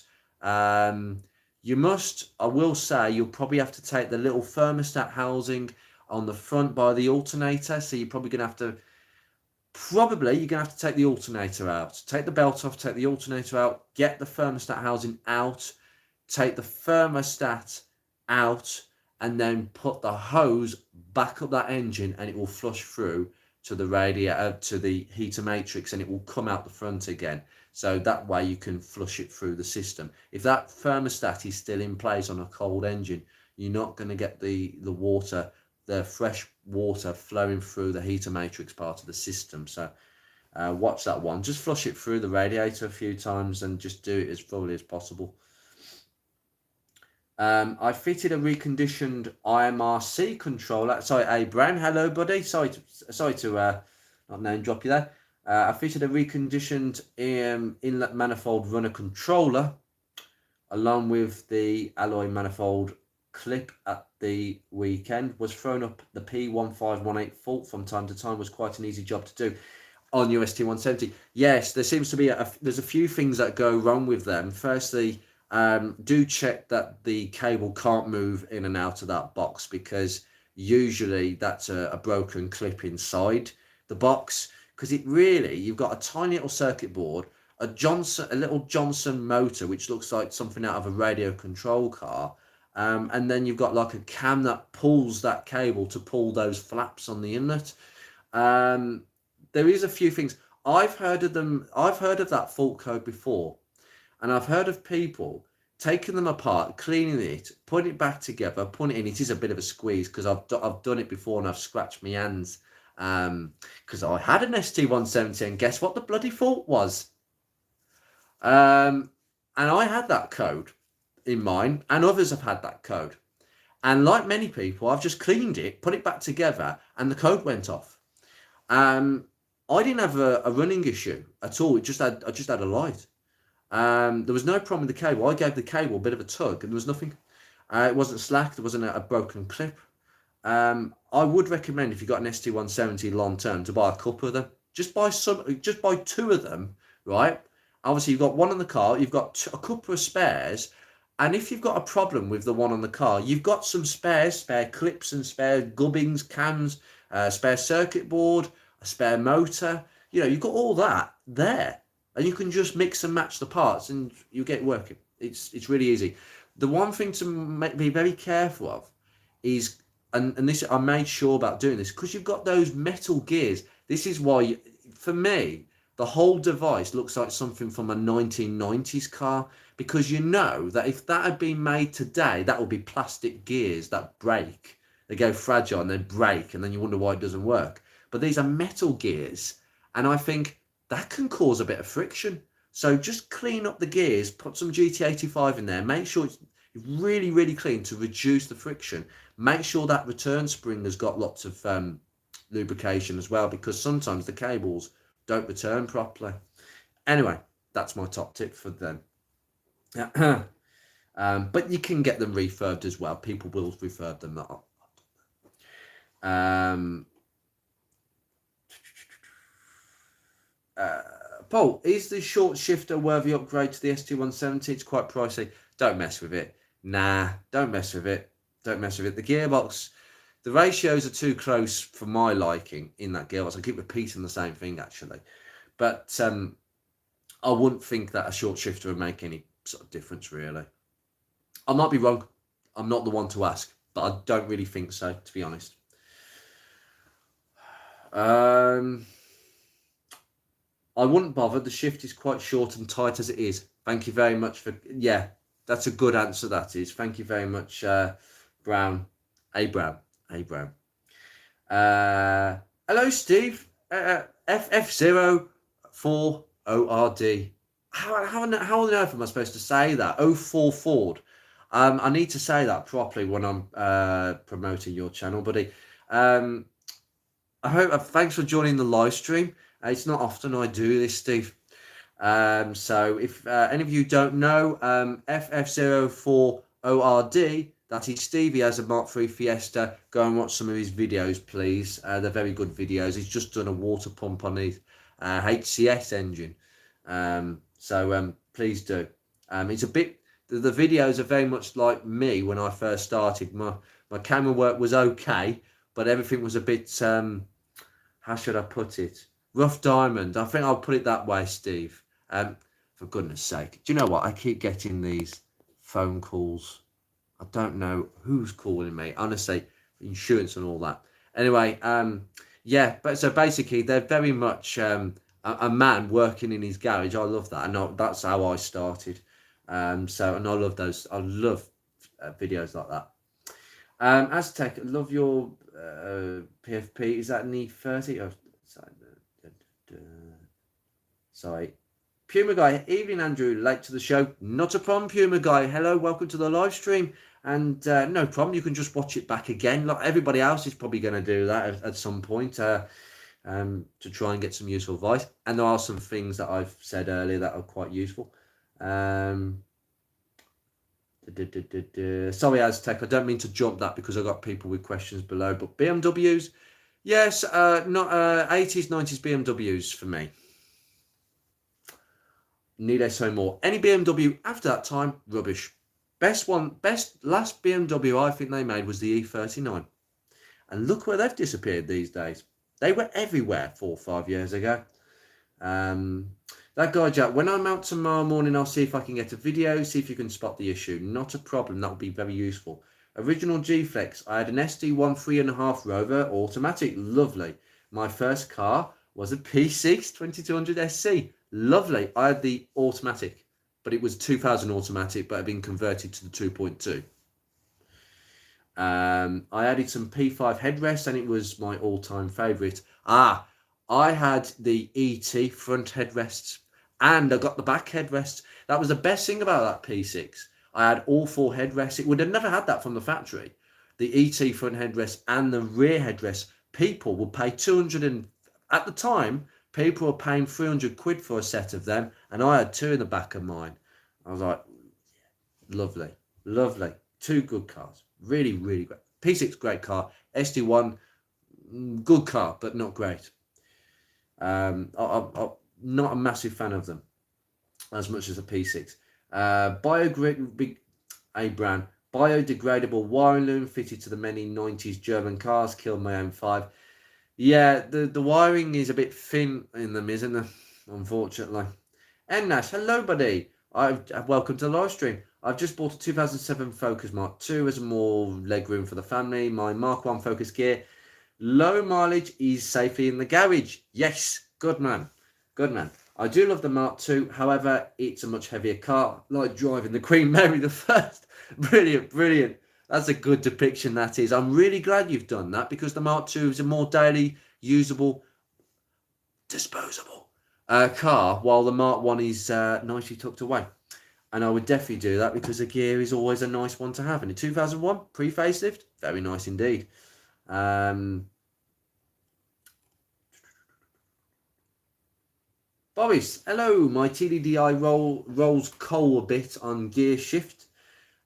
Speaker 1: You must, I will say, you'll probably have to take the little thermostat housing on the front by the alternator. So you're probably going to have to take the alternator out. Take the belt off, take the alternator out, get the thermostat housing out, take the thermostat out, and then put the hose back up that engine, and it will flush through to the radiator, to the heater matrix, and it will come out the front again. So that way you can flush it through the system. If that thermostat is still in place on a cold engine, you're not going to get the water, the fresh water flowing through the heater matrix part of the system. So watch that one. Just flush it through the radiator a few times and just do it as thoroughly as possible. I fitted a reconditioned IMRC controller. Sorry, Brown. Hello, buddy. Sorry to not name drop you there. I fitted a reconditioned inlet manifold runner controller along with the alloy manifold clip at the weekend. Was thrown up the P1518 fault from time to time. Was quite an easy job to do on your ST170. Yes, there seems to be there's a few things that go wrong with them. Firstly, do check that the cable can't move in and out of that box, because usually that's a broken clip inside the box, because you've got a tiny little circuit board, a little Johnson motor, which looks like something out of a radio control car. And then you've got like a cam that pulls that cable to pull those flaps on the inlet. There is a few things. I've heard of that fault code before. And I've heard of people taking them apart, cleaning it, putting it back together, putting it in. It is a bit of a squeeze, because I've done it before and I've scratched my hands. Because I had an ST170, and guess what the bloody fault was? And I had that code in mind, and others have had that code. And like many people, I've just cleaned it, put it back together, and the code went off. I didn't have a running issue at all. I just had a light. There was no problem with the cable. I gave the cable a bit of a tug, and there was nothing. It wasn't slack. There wasn't a broken clip. I would recommend, if you've got an ST170 long term, to buy a couple of them. Just buy two of them, right? Obviously, you've got one on the car. You've got a couple of spares. And if you've got a problem with the one on the car, you've got some spares, spare clips and spare gubbins, cams, spare circuit board, a spare motor. You've got all that there. And you can just mix and match the parts, and you get working. It's really easy. The one thing to be very careful of is, and this, I made sure about doing this, because you've got those metal gears. This is why, for me, the whole device looks like something from a 1990s car, because you know that if that had been made today, that would be plastic gears that break. They go fragile and they break, and then you wonder why it doesn't work. But these are metal gears, and I think that can cause a bit of friction. So just clean up the gears, put some GT85 in there, make sure it's really, really clean to reduce the friction. Make sure that return spring has got lots of lubrication as well, because sometimes the cables don't return properly. Anyway, that's my top tip for them. But you can get them refurbed as well. People will refurb them. Paul, is the short shifter worthy upgrade to the ST170? It's quite pricey. Don't mess with it. Nah, don't mess with it. Don't mess with it. The gearbox, the ratios are too close for my liking in that gearbox. I keep repeating the same thing, actually. But I wouldn't think that a short shifter would make any sort of difference, really. I might be wrong. I'm not the one to ask, but I don't really think so, to be honest. I wouldn't bother. The shift is quite short and tight as it is. Thank you very much for... Yeah, that's a good answer, that is. Thank you very much, Brown. Brown. Hello, Steve. FF04ORD. How on earth am I supposed to say that? 04 Ford. I need to say that properly when I'm promoting your channel, buddy. I hope... thanks for joining the live stream. It's not often I do this, Steve. So if any of you don't know, FF04ORD, that is Steve. He has a Mark III Fiesta. Go and watch some of his videos, please. They're very good videos. He's just done a water pump on his HCS engine. So please do. It's a bit... The videos are very much like me when I first started. My camera work was okay, but everything was a bit... how should I put it? Rough diamond. I think I'll put it that way, Steve. For goodness sake. Do you know what? I keep getting these phone calls. I don't know who's calling me. Honestly, insurance and all that. Anyway, yeah. But so basically, they're very much a man working in his garage. I love that. And that's how I started. And I love those. I love videos like that. Aztec, I love your PFP. Is that an E30? Oh, sorry. Puma Guy, evening Andrew, late to the show. Not a problem, Puma Guy. Hello, welcome to the live stream. And no problem, you can just watch it back again. Like everybody else is probably going to do that at some point to try and get some useful advice. And there are some things that I've said earlier that are quite useful. Sorry, Aztec, I don't mean to jump that because I've got people with questions below. But BMWs, yes, not 80s, 90s BMWs for me. Need so more. Any BMW after that time, rubbish. Last BMW I think they made was the E39. And look where they've disappeared these days. They were everywhere 4 or 5 years ago. That guy, Jack, when I'm out tomorrow morning, I'll see if I can get a video, see if you can spot the issue. Not a problem. That would be very useful. Original G-Flex. I had an SD1 3.5 Rover, automatic. Lovely. My first car was a P6 2200 SC. Lovely. I had the automatic, but it was 2000 automatic, but had been converted to the 2.2. I added some P5 headrests, and it was my all-time favourite. I had the ET front headrests, and I got the back headrests. That was the best thing about that P6. I had all 4 headrests. It would have never had that from the factory. The ET front headrest and the rear headrest. People would pay 200 and at the time, people were paying 300 quid for a set of them, and I had 2 in the back of mine. I was like, lovely, lovely. 2 good cars. Really, really great. P6, great car. SD1, good car, but not great. I'm not a massive fan of them as much as a P6. Biodegradable wiring loom fitted to the many 90s German cars killed my M5. Yeah, the wiring is a bit thin in them, isn't it? Unfortunately. Nash, hello, buddy. Welcome to the live stream. I've just bought a 2007 Focus Mark II as more legroom for the family. My Mark 1 Focus gear, low mileage, is safely in the garage. Yes, good man, good man. I do love the Mark II. However, it's a much heavier car, like driving the Queen Mary I. Brilliant, brilliant. That's a good depiction, that is. I'm really glad you've done that, because the Mark II is a more daily, usable, disposable car, while the Mark 1 is nicely tucked away. And I would definitely do that, because the gear is always a nice one to have. And in 2001, pre-facelift, very nice indeed. Boris, hello. My TDDI rolls coal a bit on gear shift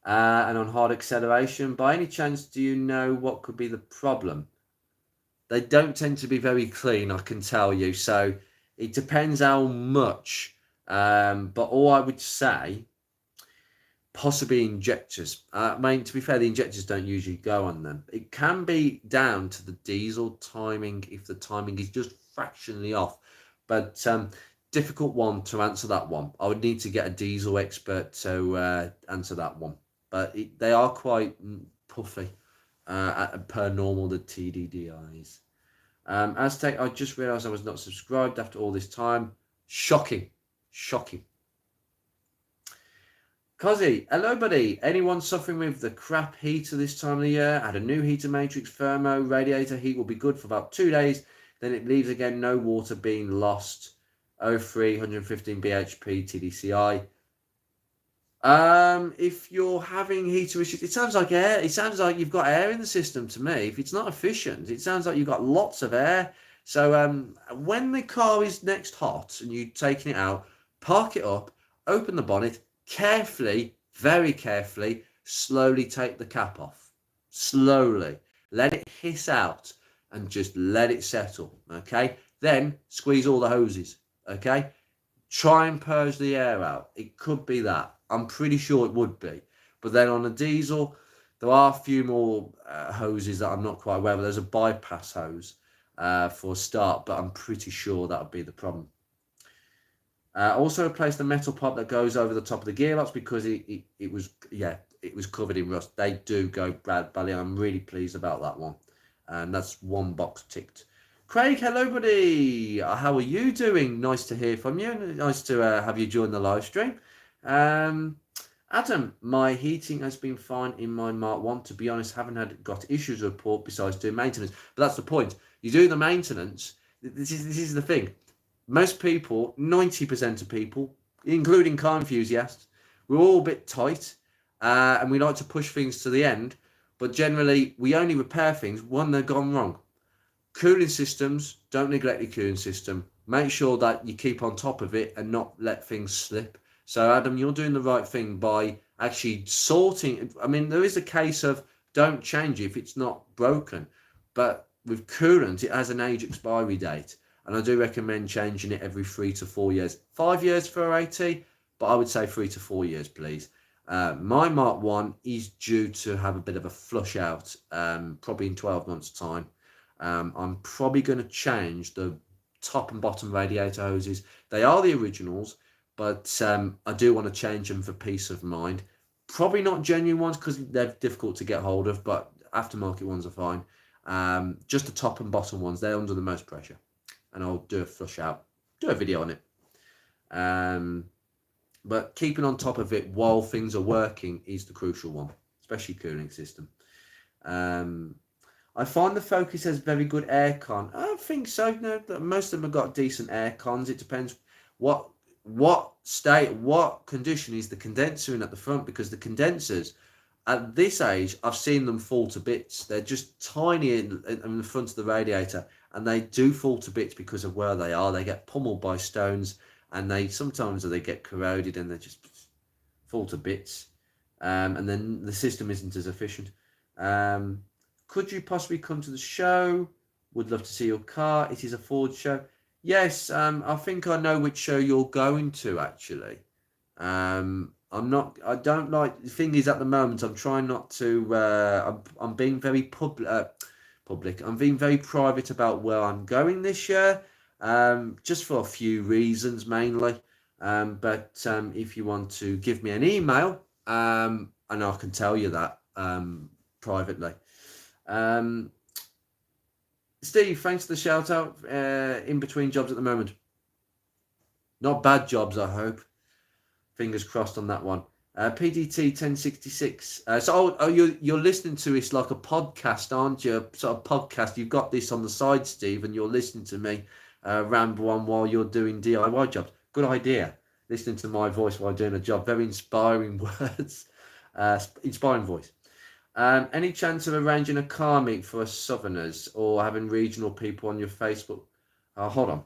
Speaker 1: and on hard acceleration. By any chance, do you know what could be the problem? They don't tend to be very clean, I can tell you. So it depends how much. But all I would say, possibly injectors. To be fair, the injectors don't usually go on them. It can be down to the diesel timing, if the timing is just fractionally off. But difficult one to answer that one. I would need to get a diesel expert to answer that one. But they are quite puffy per normal, the TDDIs. Aztec, I just realised I was not subscribed after all this time. Shocking. Shocking. Cozzy, hello, buddy. Anyone suffering with the crap heater this time of the year? Add a new heater matrix, thermo, radiator heat will be good for about 2 days. Then it leaves again, no water being lost. 03, 115 bhp, TDCI. If you're having heater issues, it sounds like air. It sounds like you've got air in the system to me. If it's not efficient, it sounds like you've got lots of air. So when the car is next hot and you're taking it out, park it up, open the bonnet, carefully, very carefully, slowly take the cap off. Slowly. Let it hiss out and just let it settle, okay? Then squeeze all the hoses, okay? Try and purge the air out. It could be that. I'm pretty sure it would be. But then on a diesel, there are a few more hoses that I'm not quite aware of. There's a bypass hose for a start, but I'm pretty sure that would be the problem. Also replace the metal pipe that goes over the top of the gearbox, because it was covered in rust. They do go badly. I'm really pleased about that one. And that's one box ticked. Craig, hello, buddy. How are you doing? Nice to hear from you. Nice to have you join the live stream. Adam, my heating has been fine in my Mark 1. To be honest, haven't got issues to report besides doing maintenance. But that's the point. You do the maintenance. This is the thing. Most people, 90% of people, including car enthusiasts, we're all a bit tight and we like to push things to the end. But generally, we only repair things when they've gone wrong. Cooling systems, don't neglect your cooling system. Make sure that you keep on top of it and not let things slip. So, Adam, you're doing the right thing by actually sorting. I mean, there is a case of don't change it if it's not broken. But with coolant, it has an age expiry date. and I do recommend changing it every 3 to 4 years. 5 years for AT, but I would say 3 to 4 years, please. My Mk1 is due to have a bit of a flush out, probably in 12 months' time. I'm probably going to change the top and bottom radiator hoses. They are the originals, but I do want to change them for peace of mind. Probably not genuine ones because they're difficult to get hold of, but aftermarket ones are fine. Just the top and bottom ones, they're under the most pressure. And I'll do a flush out, do a video on it. But keeping on top of it while things are working is the crucial one, especially cooling system. I find the Focus has very good aircon. I don't think so. No, most of them have got decent aircons. It depends what condition is the condenser in at the front, because the condensers at this age, I've seen them fall to bits. They're just tiny in the front of the radiator, and they do fall to bits because of where they are. They get pummeled by stones, and sometimes they get corroded and they just fall to bits. And then the system isn't as efficient. Could you possibly come to the show? Would love to see your car. It is a Ford show. Yes, I think I know which show you're going to, actually. I don't like, the thing is, at the moment, I'm trying not to, I'm being very public. I'm being very private about where I'm going this year, just for a few reasons, mainly. But if you want to give me an email, and I can tell you that privately. Steve, thanks for the shout out. In between jobs at the moment. Not bad jobs, I hope. Fingers crossed on that one. PDT 1066. You're listening to this like a podcast, aren't you? Sort of podcast. You've got this on the side, Steve, and you're listening to me ramble on while you're doing DIY jobs. Good idea. Listening to my voice while doing a job. Very inspiring words. Inspiring voice. Any chance of arranging a car meet for us Southerners, or having regional people on your Facebook? Hold on.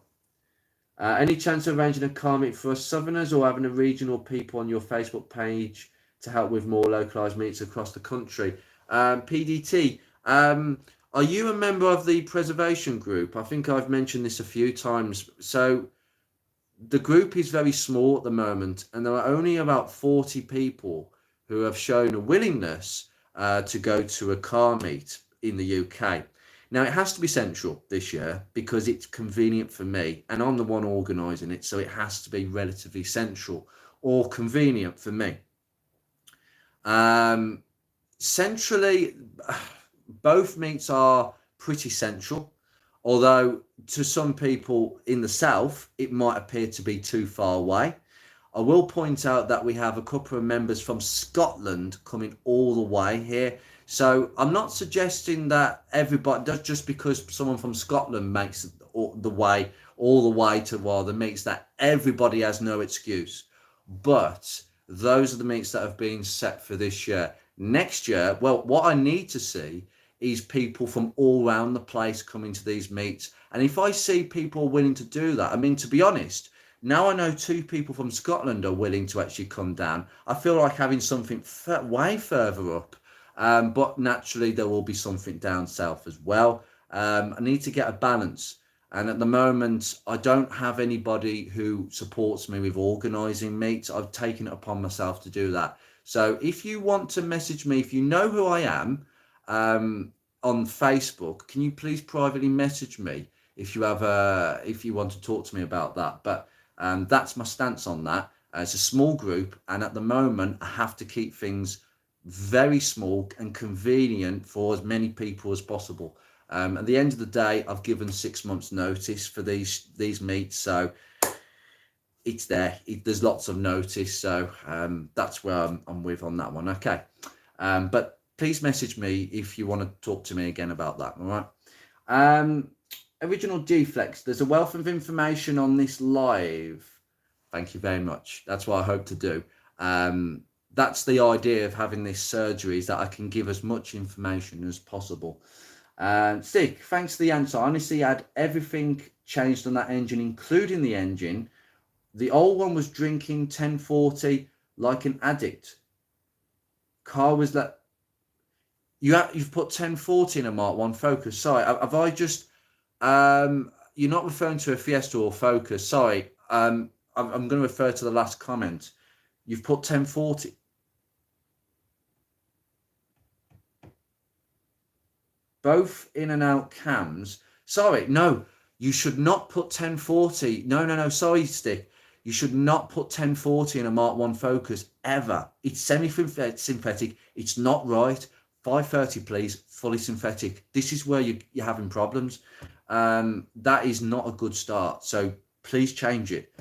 Speaker 1: Any chance of arranging a car meet for us Southerners, or having a regional people on your Facebook page to help with more localised meets across the country? PDT, are you a member of the preservation group? I think I've mentioned this a few times. So the group is very small at the moment, and there are only about 40 people who have shown a willingness to go to a car meet in the UK. Now, it has to be central this year because it's convenient for me, and I'm the one organising it, so it has to be relatively central or convenient for me. Centrally, both meets are pretty central, although to some people in the south, it might appear to be too far away. I will point out that we have a couple of members from Scotland coming all the way here. So I'm not suggesting that everybody, just because someone from Scotland makes the way all the way to the meets, that everybody has no excuse. But those are the meets that have been set for this year. Next year, well, what I need to see is people from all around the place coming to these meets. And if I see people willing to do that, I mean, to be honest, now I know 2 people from Scotland are willing to actually come down. I feel like having something way further up. But naturally, there will be something down south as well. I need to get a balance. And at the moment, I don't have anybody who supports me with organising meets. I've taken it upon myself to do that. So if you want to message me, if you know who I am on Facebook, can you please privately message me if you want to talk to me about that? But that's my stance on that. It's a small group, and at the moment, I have to keep things very small and convenient for as many people as possible. At the end of the day, I've given 6 months notice for these meets, so it's there. There's lots of notice, so that's where I'm with on that one. Okay, but please message me if you want to talk to me again about that. All right. Original Deflex, there's a wealth of information on this live. Thank you very much. That's what I hope to do. That's the idea of having this surgery, is that I can give as much information as possible. Stick, thanks for the answer. I honestly had everything changed on that engine, including the engine. The old one was drinking 1040 like an addict. Car was that. You've put 1040 in a Mk1 Focus. Sorry, have I just you're not referring to a Fiesta or Focus. Sorry, I'm going to refer to the last comment. You've put 1040. Both in and out cams. Sorry, no, you should not put 1040. No, sorry, Stick. You should not put 1040 in a Mark 1 Focus ever. It's semi-synthetic. It's not right. 530, please, fully synthetic. This is where you're having problems. That is not a good start. So please change it.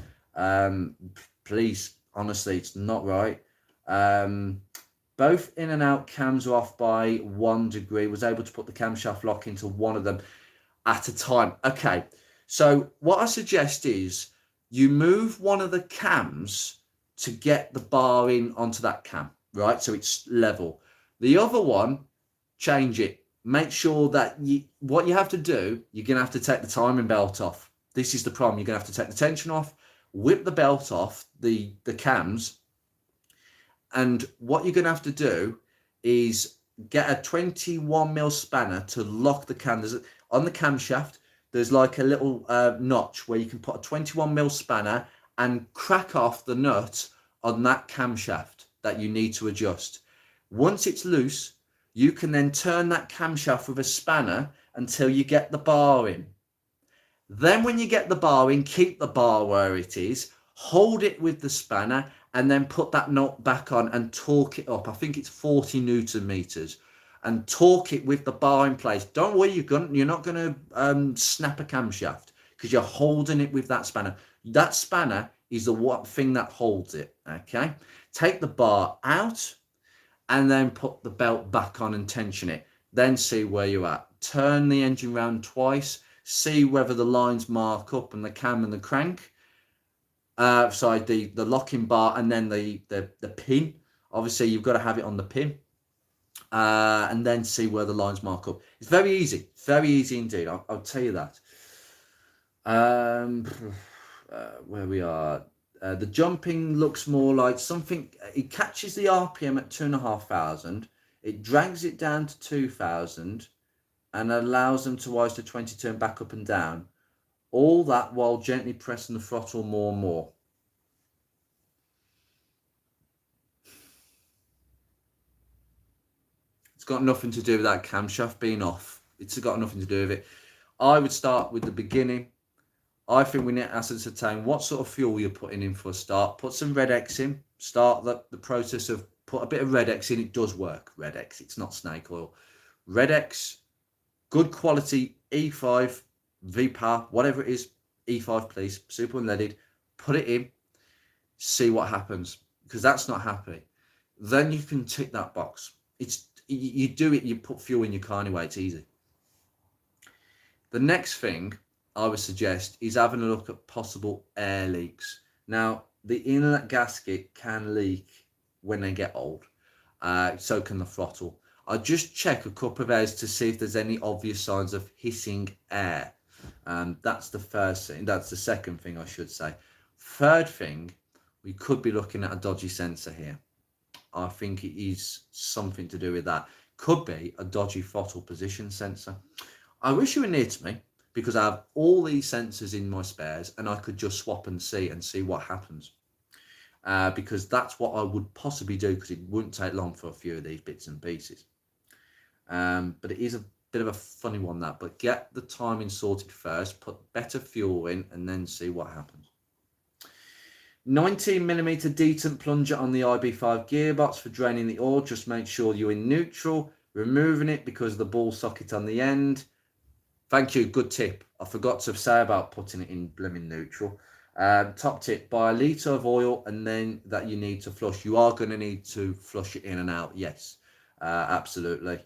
Speaker 1: Please, honestly, it's not right. Both in and out cams are off by 1 degree. Was able to put the camshaft lock into one of them at a time. Okay, so what I suggest is you move one of the cams to get the bar in onto that cam, right? So it's level. The other one, change it. Make sure that what you have to do, you're going to have to take the timing belt off. This is the problem. You're going to have to take the tension off, whip the belt off the cams, and what you're going to have to do is get a 21mm spanner to lock the cam. On the camshaft, there's like a little notch where you can put a 21mm spanner and crack off the nut on that camshaft that you need to adjust. Once it's loose, you can then turn that camshaft with a spanner until you get the bar in. Then when you get the bar in, keep the bar where it is, hold it with the spanner, and then put that nut back on and torque it up. I think it's 40 Newton meters, and torque it with the bar in place. Don't worry, you're not going to snap a camshaft because you're holding it with that spanner. That spanner is the one thing that holds it. Okay, take the bar out and then put the belt back on and tension it. Then see where you're at. Turn the engine round twice. See whether the lines mark up and the cam and the crank. The locking bar, and then the pin. Obviously, you've got to have it on the pin, and then see where the lines mark up. It's very easy indeed. I'll tell you that. Where we are, the jumping looks more like something. It catches the RPM at 2,500. It drags it down to 2,000, and allows them to rise to 20 turn back up and down. All that while gently pressing the throttle more and more. It's got nothing to do with that camshaft being off. It's got nothing to do with it. I would start with the beginning. I think we need to ascertain what sort of fuel you're putting in for a start. Put some Red X in. Start the process of put a bit of Red X in. It does work. Red X. It's not snake oil. Red X, good quality E5. V-Power, whatever it is, E5 please, super unleaded, put it in, see what happens, because that's not happening. Then you can tick that box. You do it, you put fuel in your car anyway, it's easy. The next thing I would suggest is having a look at possible air leaks. Now, the inlet gasket can leak when they get old, so can the throttle. I just check a couple of airs to see if there's any obvious signs of hissing air. That's the first thing. That's the second thing I should say. Third thing, we could be looking at a dodgy sensor here. I think it is something to do with that. Could be a dodgy throttle position sensor. I wish you were near to me because I have all these sensors in my spares and I could just swap and see what happens. Because that's what I would possibly do, because it wouldn't take long for a few of these bits and pieces. But it is a bit of a funny one, that, but get the timing sorted first, put better fuel in, and then see what happens. 19mm detent plunger on the IB5 gearbox for draining the oil. Just make sure you're in neutral, removing it because of the ball socket on the end. Thank you, good tip. I forgot to say about putting it in blooming neutral. Top tip, buy a litre of oil and then that you need to flush. You are going to need to flush it in and out, yes, absolutely.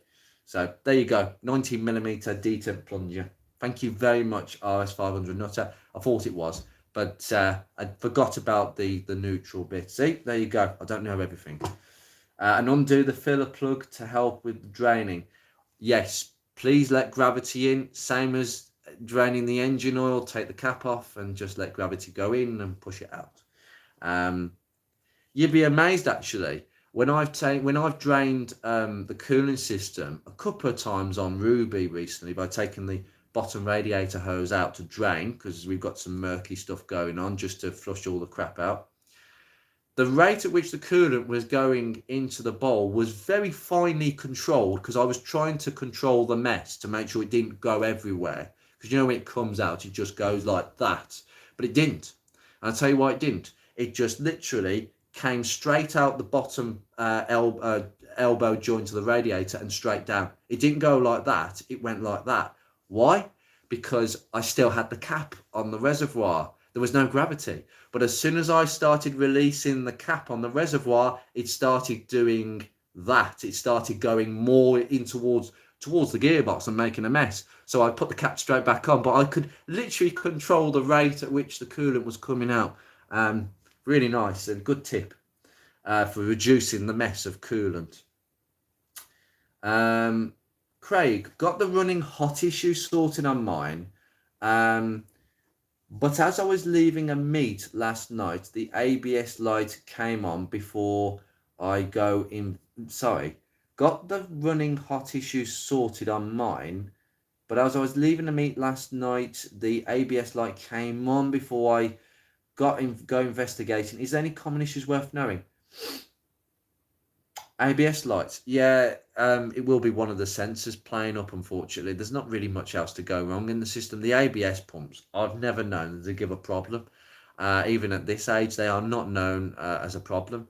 Speaker 1: So there you go, 19mm detent plunger. Thank you very much, RS500 Nutter. I thought it was, but I forgot about the neutral bit. See, there you go. I don't know everything. And undo the filler plug to help with the draining. Yes, please let gravity in. Same as draining the engine oil. Take the cap off and just let gravity go in and push it out. You'd be amazed actually. When I've drained the cooling system a couple of times on Ruby recently by taking the bottom radiator hose out to drain, because we've got some murky stuff going on, just to flush all the crap out. The rate at which the coolant was going into the bowl was very finely controlled, because I was trying to control the mess to make sure it didn't go everywhere. Because you know, when it comes out, it just goes like that. But it didn't. And I'll tell you why it didn't. It just literally came straight out the bottom elbow joint of the radiator and straight down. It didn't go like that. It went like that. Why? Because I still had the cap on the reservoir. There was no gravity. But as soon as I started releasing the cap on the reservoir, it started doing that. It started going more in towards the gearbox and making a mess. So I put the cap straight back on, but I could literally control the rate at which the coolant was coming out. Really nice and good tip for reducing the mess of coolant. Craig, got the running hot issue sorted on mine. But as I was leaving a meet last night, the ABS light came on before I go in. Sorry, got the running hot issue sorted on mine. But as I was leaving the meet last night, the ABS light came on before I go investigating. Is there any common issues worth knowing? ABS lights, yeah, it will be one of the sensors playing up, unfortunately. There's not really much else to go wrong in the system. The ABS pumps, I've never known to give a problem. Even at this age, they are not known as a problem.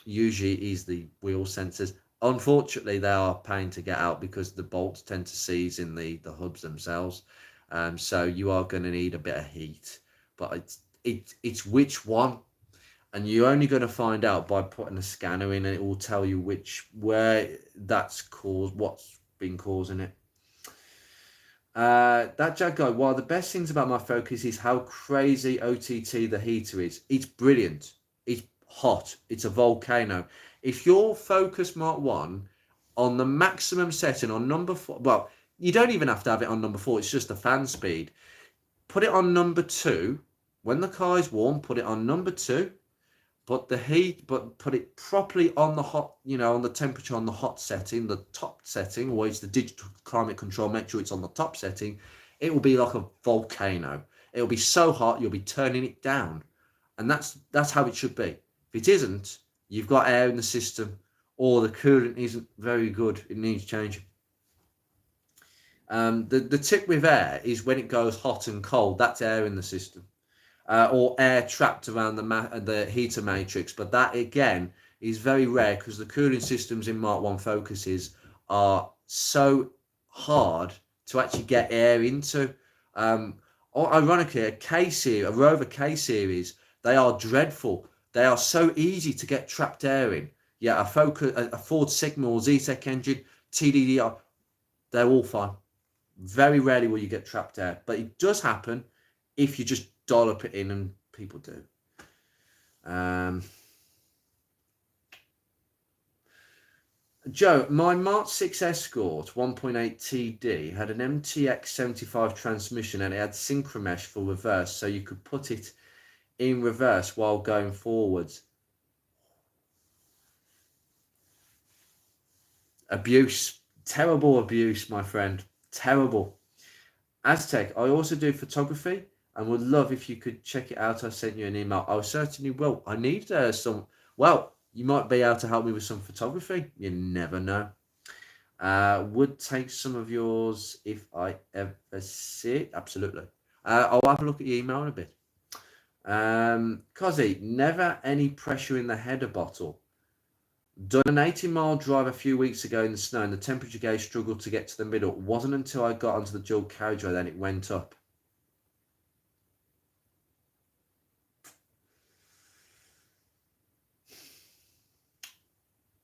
Speaker 1: Usually is the wheel sensors. Unfortunately, they are a pain to get out because the bolts tend to seize in the hubs themselves. So you are going to need a bit of heat. But it's which one. And you're only going to find out by putting a scanner in, and it will tell you where that's caused, what's been causing it. That Jaguar, one of the best things about my Focus is how crazy OTT the heater is. It's brilliant. It's hot. It's a volcano. If your Focus Mark 1 on the maximum setting on number 4, well, you don't even have to have it on number 4. It's just the fan speed. Put it on number 2. When the car is warm, put it on number 2. But put it properly on the hot, on the temperature on the hot setting, the top setting, always the digital climate control, make sure it's on the top setting. It will be like a volcano. It will be so hot, you'll be turning it down. And that's how it should be. If it isn't, you've got air in the system, or the coolant isn't very good. It needs changing. The tip with air is when it goes hot and cold, that's air in the system. Or air trapped around the heater matrix, but that again is very rare because the cooling systems in Mark 1 Focuses are so hard to actually get air into. Or ironically, a Rover K series, they are dreadful. They are so easy to get trapped air in. Yeah, a Ford Sigma or Z-Tech engine, TDDR, they're all fine. Very rarely will you get trapped air, but it does happen if you just dollop it in, and people do. Joe, my Mark 6 Escort 1.8 TD had an MTX 75 transmission, and it had synchromesh for reverse, so you could put it in reverse while going forwards. Abuse, terrible abuse, my friend, terrible. Aztec, I also do photography and would love if you could check it out. I sent you an email. I certainly will. I need you might be able to help me with some photography. You never know. Would take some of yours if I ever see it. Absolutely. I'll have a look at your email in a bit. Cozzy, never any pressure in the header bottle. Done an 80-mile drive a few weeks ago in the snow, and the temperature gauge struggled to get to the middle. It wasn't until I got onto the dual carriageway then it went up.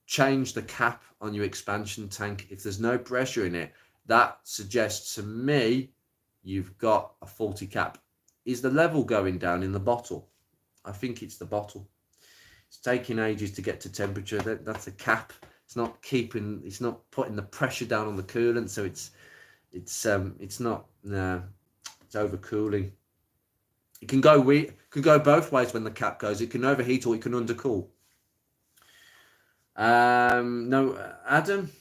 Speaker 1: Change the cap on your expansion tank. If there's no pressure in it, that suggests to me you've got a faulty cap. Is the level going down in the bottle? I think it's the bottle. It's taking ages to get to temperature. That's a cap. It's not putting the pressure down on the coolant, so it's overcooling. It can go both ways when the cap goes. It can overheat or it can undercool. No, Adam,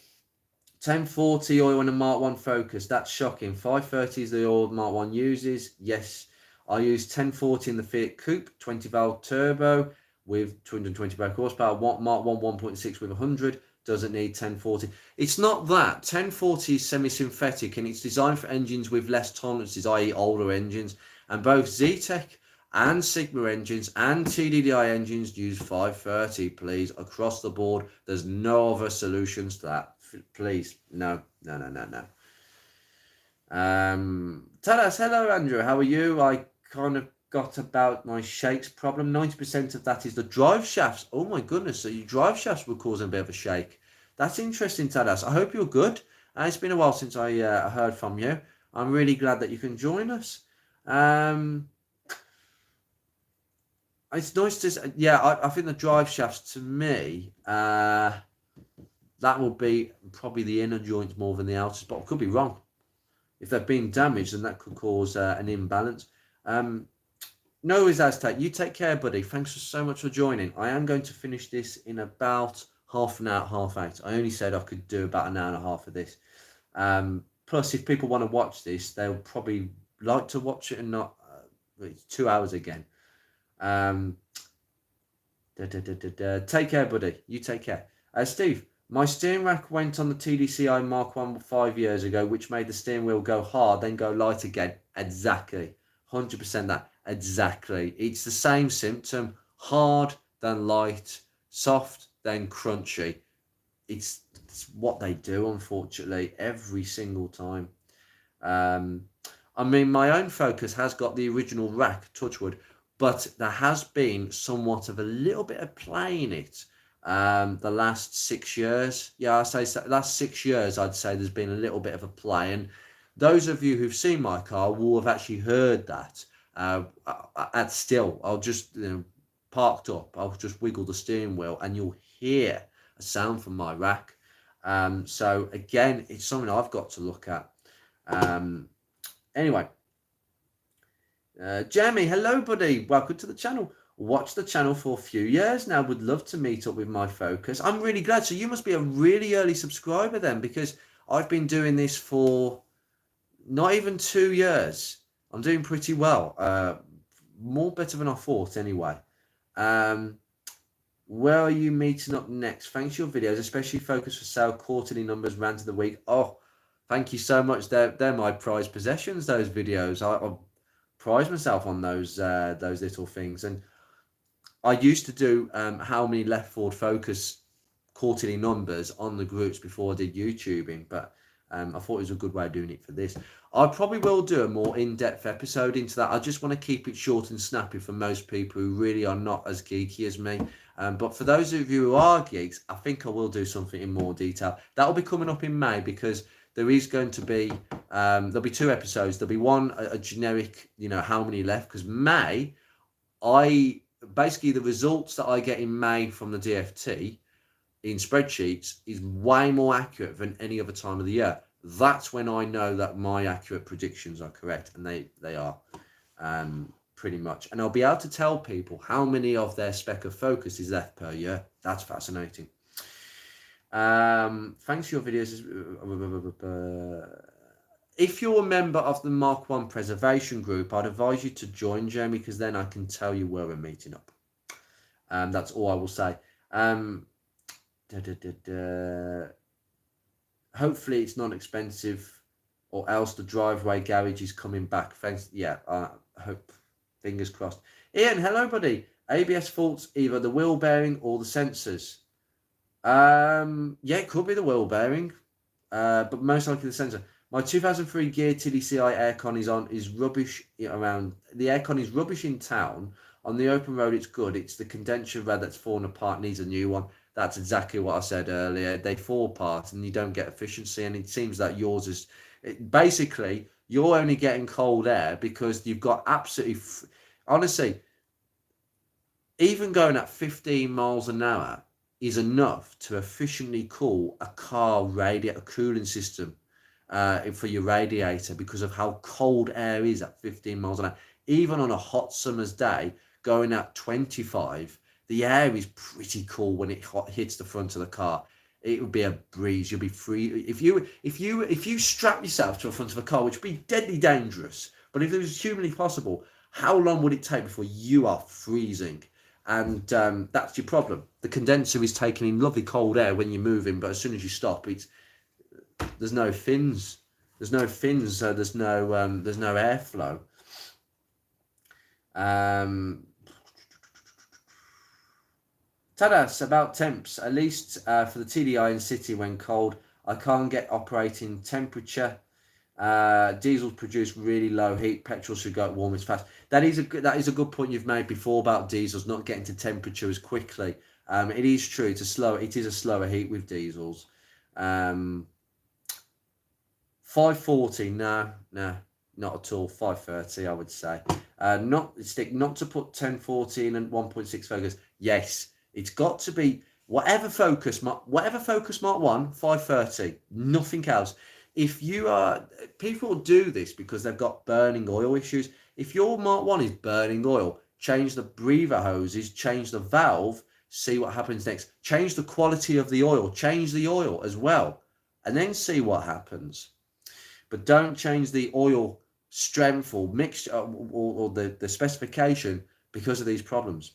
Speaker 1: 1040 oil in a Mark 1 Focus. That's shocking. 530 is the oil Mark 1 uses. Yes, I use 1040 in the Fiat Coupe, 20 valve turbo with 220 brake horsepower. Mark 1 1.6 with 100. Doesn't need 1040. It's not that. 1040 is semi-synthetic and it's designed for engines with less tolerances, i.e. older engines. And both Zetec and Sigma engines and TDDI engines use 530, please, across the board. There's no other solutions to that. Please, no. Tell us, hello Andrew, how are you? I kind of got about my shakes problem. 90% of that is the drive shafts. Oh my goodness, so your drive shafts were causing a bit of a shake. That's interesting, Tadas. I hope you're good. It's been a while since I heard from you. I'm really glad that you can join us. It's nice to, yeah, I think the drive shafts to me, that will be probably the inner joints more than the outer, but I could be wrong. If they've been damaged, then that could cause an imbalance. No worries, Aztec. You take care, buddy. Thanks so much for joining. I am going to finish this in about half an hour, half 8. I only said I could do about an hour and a half of this. Plus, if people want to watch this, they'll probably like to watch it and not 2 hours again. Take care, buddy. You take care. Steve, my steering rack went on the TDCI Mark 1 5 years ago, which made the steering wheel go hard, then go light again. Exactly. 100% that. Exactly. It's the same symptom. Hard, then light. Soft, then crunchy. It's what they do, unfortunately, every single time. I mean, my own Focus has got the original rack, touchwood, but there has been somewhat of a little bit of play in it the last 6 years. Yeah, I say so, last 6 years, I'd say there's been a little bit of a play. And those of you who've seen my car will have actually heard that. At still, I'll just, parked up, I'll just wiggle the steering wheel and you'll hear a sound from my rack. So again, it's something I've got to look at. Anyway, Jeremy, hello buddy, welcome to the channel. Watched the channel for a few years now, would love to meet up with my Focus. I'm really glad. So you must be a really early subscriber then, because I've been doing this for not even 2 years. I'm doing pretty well, more better than I thought anyway. Where are you meeting up next? Thanks for your videos, especially Focus for Sale, quarterly numbers, rant of the week. Oh, thank you so much. They're my prized possessions, those videos. I pride myself on those little things. And I used to do how many left forward Focus quarterly numbers on the groups before I did YouTubing, but I thought it was a good way of doing it for this. I probably will do a more in-depth episode into that. I just want to keep it short and snappy for most people who really are not as geeky as me. But for those of you who are geeks, I think I will do something in more detail. That will be coming up in May, because there is going to be, there'll be 2 episodes. There'll be one, a generic, how many left, because May, basically the results that I get in May from the DFT in spreadsheets is way more accurate than any other time of the year. That's when I know that my accurate predictions are correct, and they are pretty much. And I'll be able to tell people how many of their spec of Focus is left per year. That's fascinating. Thanks for your videos. If you're a member of the Mark 1 preservation group, I'd advise you to join, Jeremy, because then I can tell you where we're meeting up. That's all I will say. Hopefully it's not expensive, or else the driveway garage is coming back. Thanks. Yeah, I hope. Fingers crossed. Ian, hello, buddy. ABS faults, either the wheel bearing or the sensors. Yeah, it could be the wheel bearing, but most likely the sensor. My 2003 gear TDCI aircon is rubbish around. The aircon is rubbish in town. On the open road, it's good. It's the condenser rad that's fallen apart, needs a new one. That's exactly what I said earlier. They fall apart and you don't get efficiency. And it seems that yours is basically, you're only getting cold air because you've got absolutely, honestly, even going at 15 miles an hour is enough to efficiently cool a car radiator cooling system for your radiator, because of how cold air is at 15 miles an hour. Even on a hot summer's day, going at 25, the air is pretty cool when it hits the front of the car. it would be a breeze. You'll be free. If you strap yourself to the front of a car, which would be deadly dangerous, but if it was humanly possible, how long would it take before you are freezing? And that's your problem. The condenser is taking in lovely cold air when you're moving, but as soon as you stop, there's no fins. There's no fins, so there's no airflow. Tell us about temps, at least for the TDI in city when cold. I can't get operating temperature. Diesels produce really low heat. Petrol should go warm as fast. That is a good point you've made before about diesels not getting to temperature as quickly. It is true. It is a slower heat with diesels. 540, no, not at all. 530, I would say. Not to put 1040 in and 1.6 focus. Yes, it's got to be whatever focus Mark 1, 530, nothing else. If you are, people do this because they've got burning oil issues. If your Mark 1 is burning oil, change the breather hoses, change the valve, see what happens next. Change the quality of the oil, change the oil as well, and then see what happens. But don't change the oil strength or mixture or the specification because of these problems.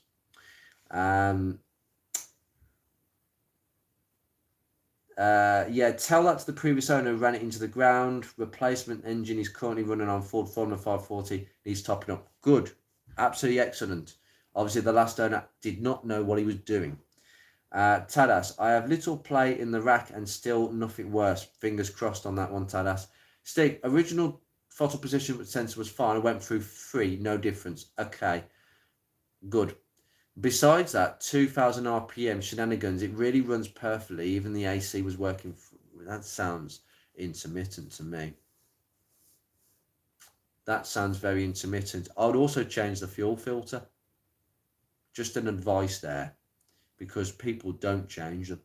Speaker 1: Yeah, tell that to the previous owner who ran it into the ground. Replacement engine is currently running on Ford Formula 540. He's topping up. Good. Absolutely excellent. Obviously, the last owner did not know what he was doing. Tadas, I have little play in the rack and still nothing worse. Fingers crossed on that one, Tadas. Stig, original throttle position sensor was fine. I went through 3, no difference. Okay, good. Besides that, 2000 RPM shenanigans, it really runs perfectly. Even the AC was working. That sounds intermittent to me. That sounds very intermittent. I would also change the fuel filter. Just an advice there, because people don't change them.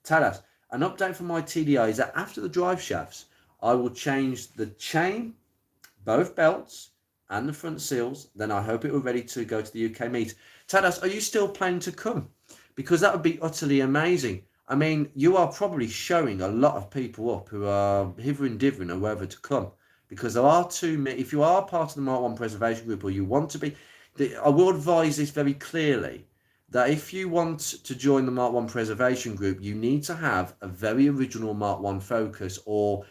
Speaker 1: Tell us, an update for my TDI is that after the drive shafts, I will change the chain, both belts, and the front seals. Then I hope it will ready to go to the UK meet. Tadas, are you still planning to come? Because that would be utterly amazing. I mean, you are probably showing a lot of people up who are hither and divering or wherever to come. Because there are too many. If you are part of the Mark 1 preservation group or you want to be, I will advise this very clearly, that if you want to join the Mark 1 preservation group, you need to have a very original Mark 1 focus or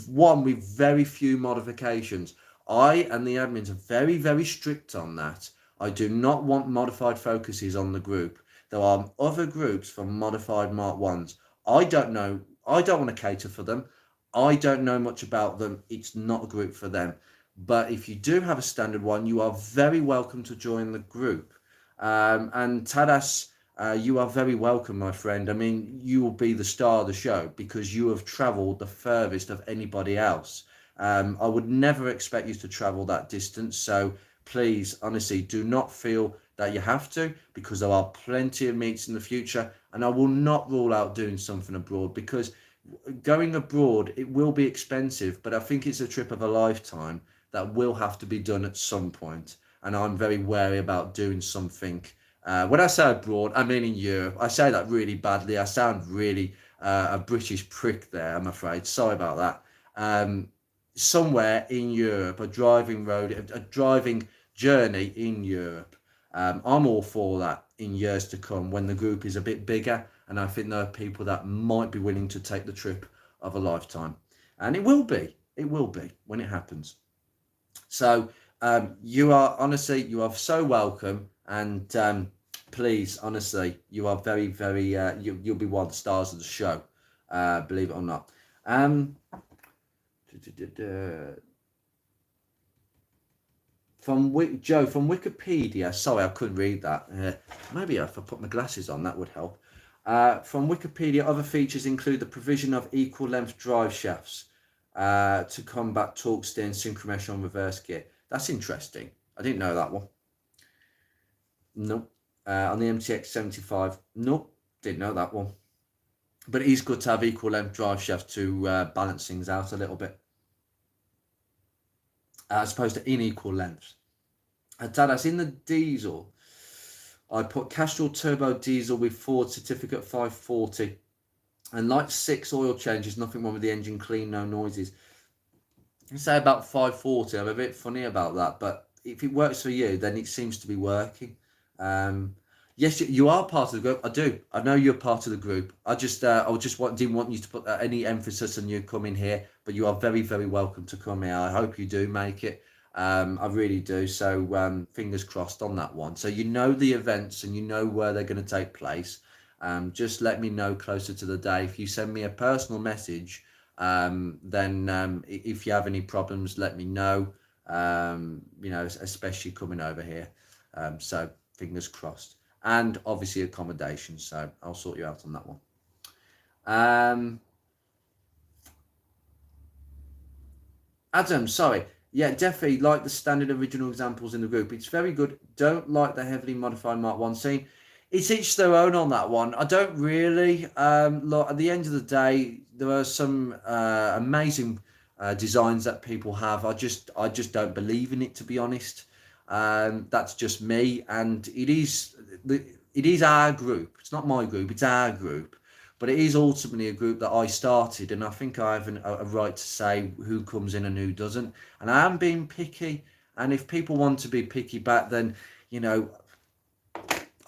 Speaker 1: one with very few modifications. I and the admins are very, very strict on that. I do not want modified focuses on the group. There are other groups for modified Mark 1s. I don't know. I don't want to cater for them. I don't know much about them. It's not a group for them. But if you do have a standard one, you are very welcome to join the group. And Tadas, you are very welcome, my friend. I mean, you will be the star of the show because you have travelled the furthest of anybody else. I would never expect you to travel that distance. So please, honestly, do not feel that you have to, because there are plenty of meets in the future. And I will not rule out doing something abroad, because going abroad, it will be expensive, but I think it's a trip of a lifetime that will have to be done at some point. And I'm very wary about doing something. When I say abroad, I mean in Europe. I say that really badly. I sound really a British prick there, I'm afraid. Sorry about that. Somewhere in Europe, a driving journey in Europe. I'm all for that in years to come when the group is a bit bigger, and I think there are people that might be willing to take the trip of a lifetime, and it will be when it happens. So you are so welcome, and please, honestly, you are very, very, you'll be one of the stars of the show, believe it or not. From Wikipedia, sorry, I couldn't read that. Maybe if I put my glasses on, that would help. From Wikipedia, other features include the provision of equal length drive shafts to combat torque steer and synchromesh on reverse gear. That's interesting. I didn't know that one. Nope. On the MTX 75, nope, didn't know that one. But it is good to have equal length drive shafts to balance things out a little bit, as opposed to unequal lengths. And that's in the diesel. I put Castrol Turbo Diesel with Ford Certificate 540. And like 6 oil changes, nothing wrong with the engine, clean, no noises. I say about 540. I'm a bit funny about that, but if it works for you, then it seems to be working. Yes, you are part of the group. I do. I know you're part of the group. I just didn't want you to put any emphasis on you coming here, but you are very, very welcome to come here. I hope you do make it. I really do. So fingers crossed on that one. So you know the events and you know where they're going to take place. Just let me know closer to the day. If you send me a personal message, then if you have any problems, let me know. Especially coming over here. So fingers crossed. And obviously accommodation, so I'll sort you out on that one. Adam, sorry. Yeah, definitely like the standard original examples in the group. It's very good. Don't like the heavily modified Mark 1 scene. It's each their own on that one. I don't really. Look, at the end of the day, there are some amazing designs that people have. I just don't believe in it, to be honest. That's just me, and it is our group. It's not my group, it's our group, but it is ultimately a group that I started, and I think I have a right to say who comes in and who doesn't. And I am being picky, and if people want to be picky back, then I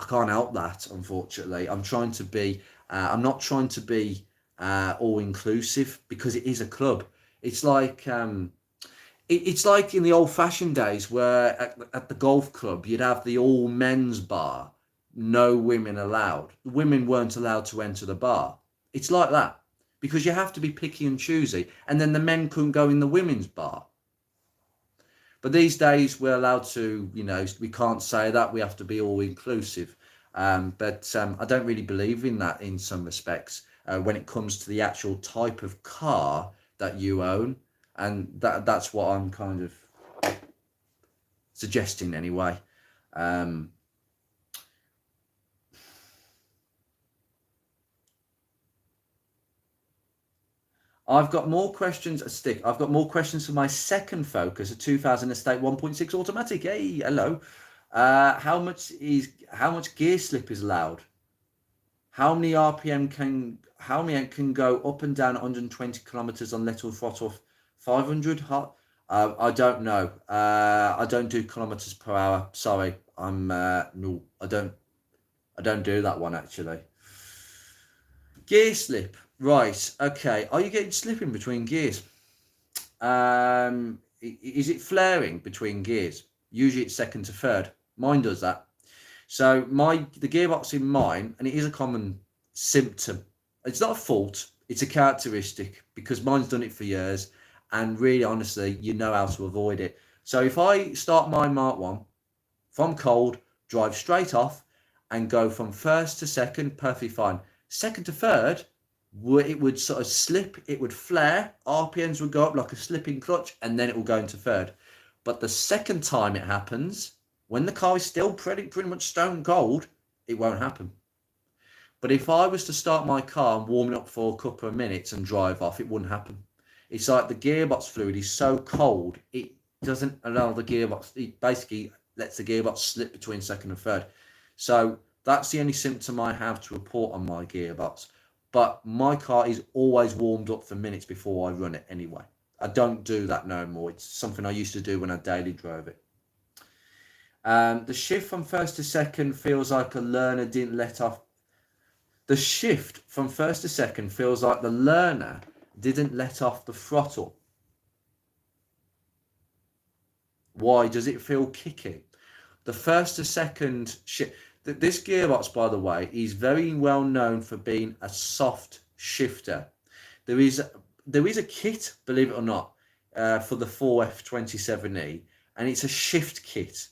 Speaker 1: can't help that. Unfortunately, I'm trying to be. I'm not trying to be all inclusive, because it is a club. It's like. It's like in the old-fashioned days where at the golf club you'd have the all-men's bar, no women allowed. The women weren't allowed to enter the bar. It's like that, because you have to be picky and choosy, and then the men couldn't go in the women's bar. But these days we're allowed to, we can't say that. We have to be all-inclusive. But I don't really believe in that in some respects when it comes to the actual type of car that you own. And that's what I'm kind of suggesting anyway. I've got more questions. I've got more questions for my second Focus, a 2000 Estate 1.6 automatic. Hey, hello. How much gear slip is allowed? How many RPM can go up and down 120 kilometers on little throttle? 500. I don't know. I don't do kilometers per hour. Sorry, no. I don't do that one actually. Gear slip. Right. Okay. Are you getting slipping between gears? Is it flaring between gears? Usually it's second to third. Mine does that. So the gearbox in mine, and it is a common symptom. It's not a fault. It's a characteristic, because mine's done it for years. And really, honestly, you know how to avoid it. So if I start my Mark 1 from cold, drive straight off, and go from first to second, perfectly fine. Second to third, it would sort of slip, it would flare, RPMs would go up like a slipping clutch, and then it will go into third. But the second time it happens, when the car is still pretty much stone cold, it won't happen. But if I was to start my car and warm it up for a couple of minutes and drive off, it wouldn't happen. It's like the gearbox fluid is so cold, it doesn't allow the gearbox, it basically lets the gearbox slip between second and third. So that's the only symptom I have to report on my gearbox. But my car is always warmed up for minutes before I run it anyway. I don't do that no more. It's something I used to do when I daily drove it. The shift from first to second feels like a learner didn't let off. The shift from first to second feels like the learner didn't let off the throttle. Why does it feel kicky? The first to second shift. This gearbox, by the way, is very well known for being a soft shifter. There is a kit, believe it or not, for the 4F27E, and it's a shift kit,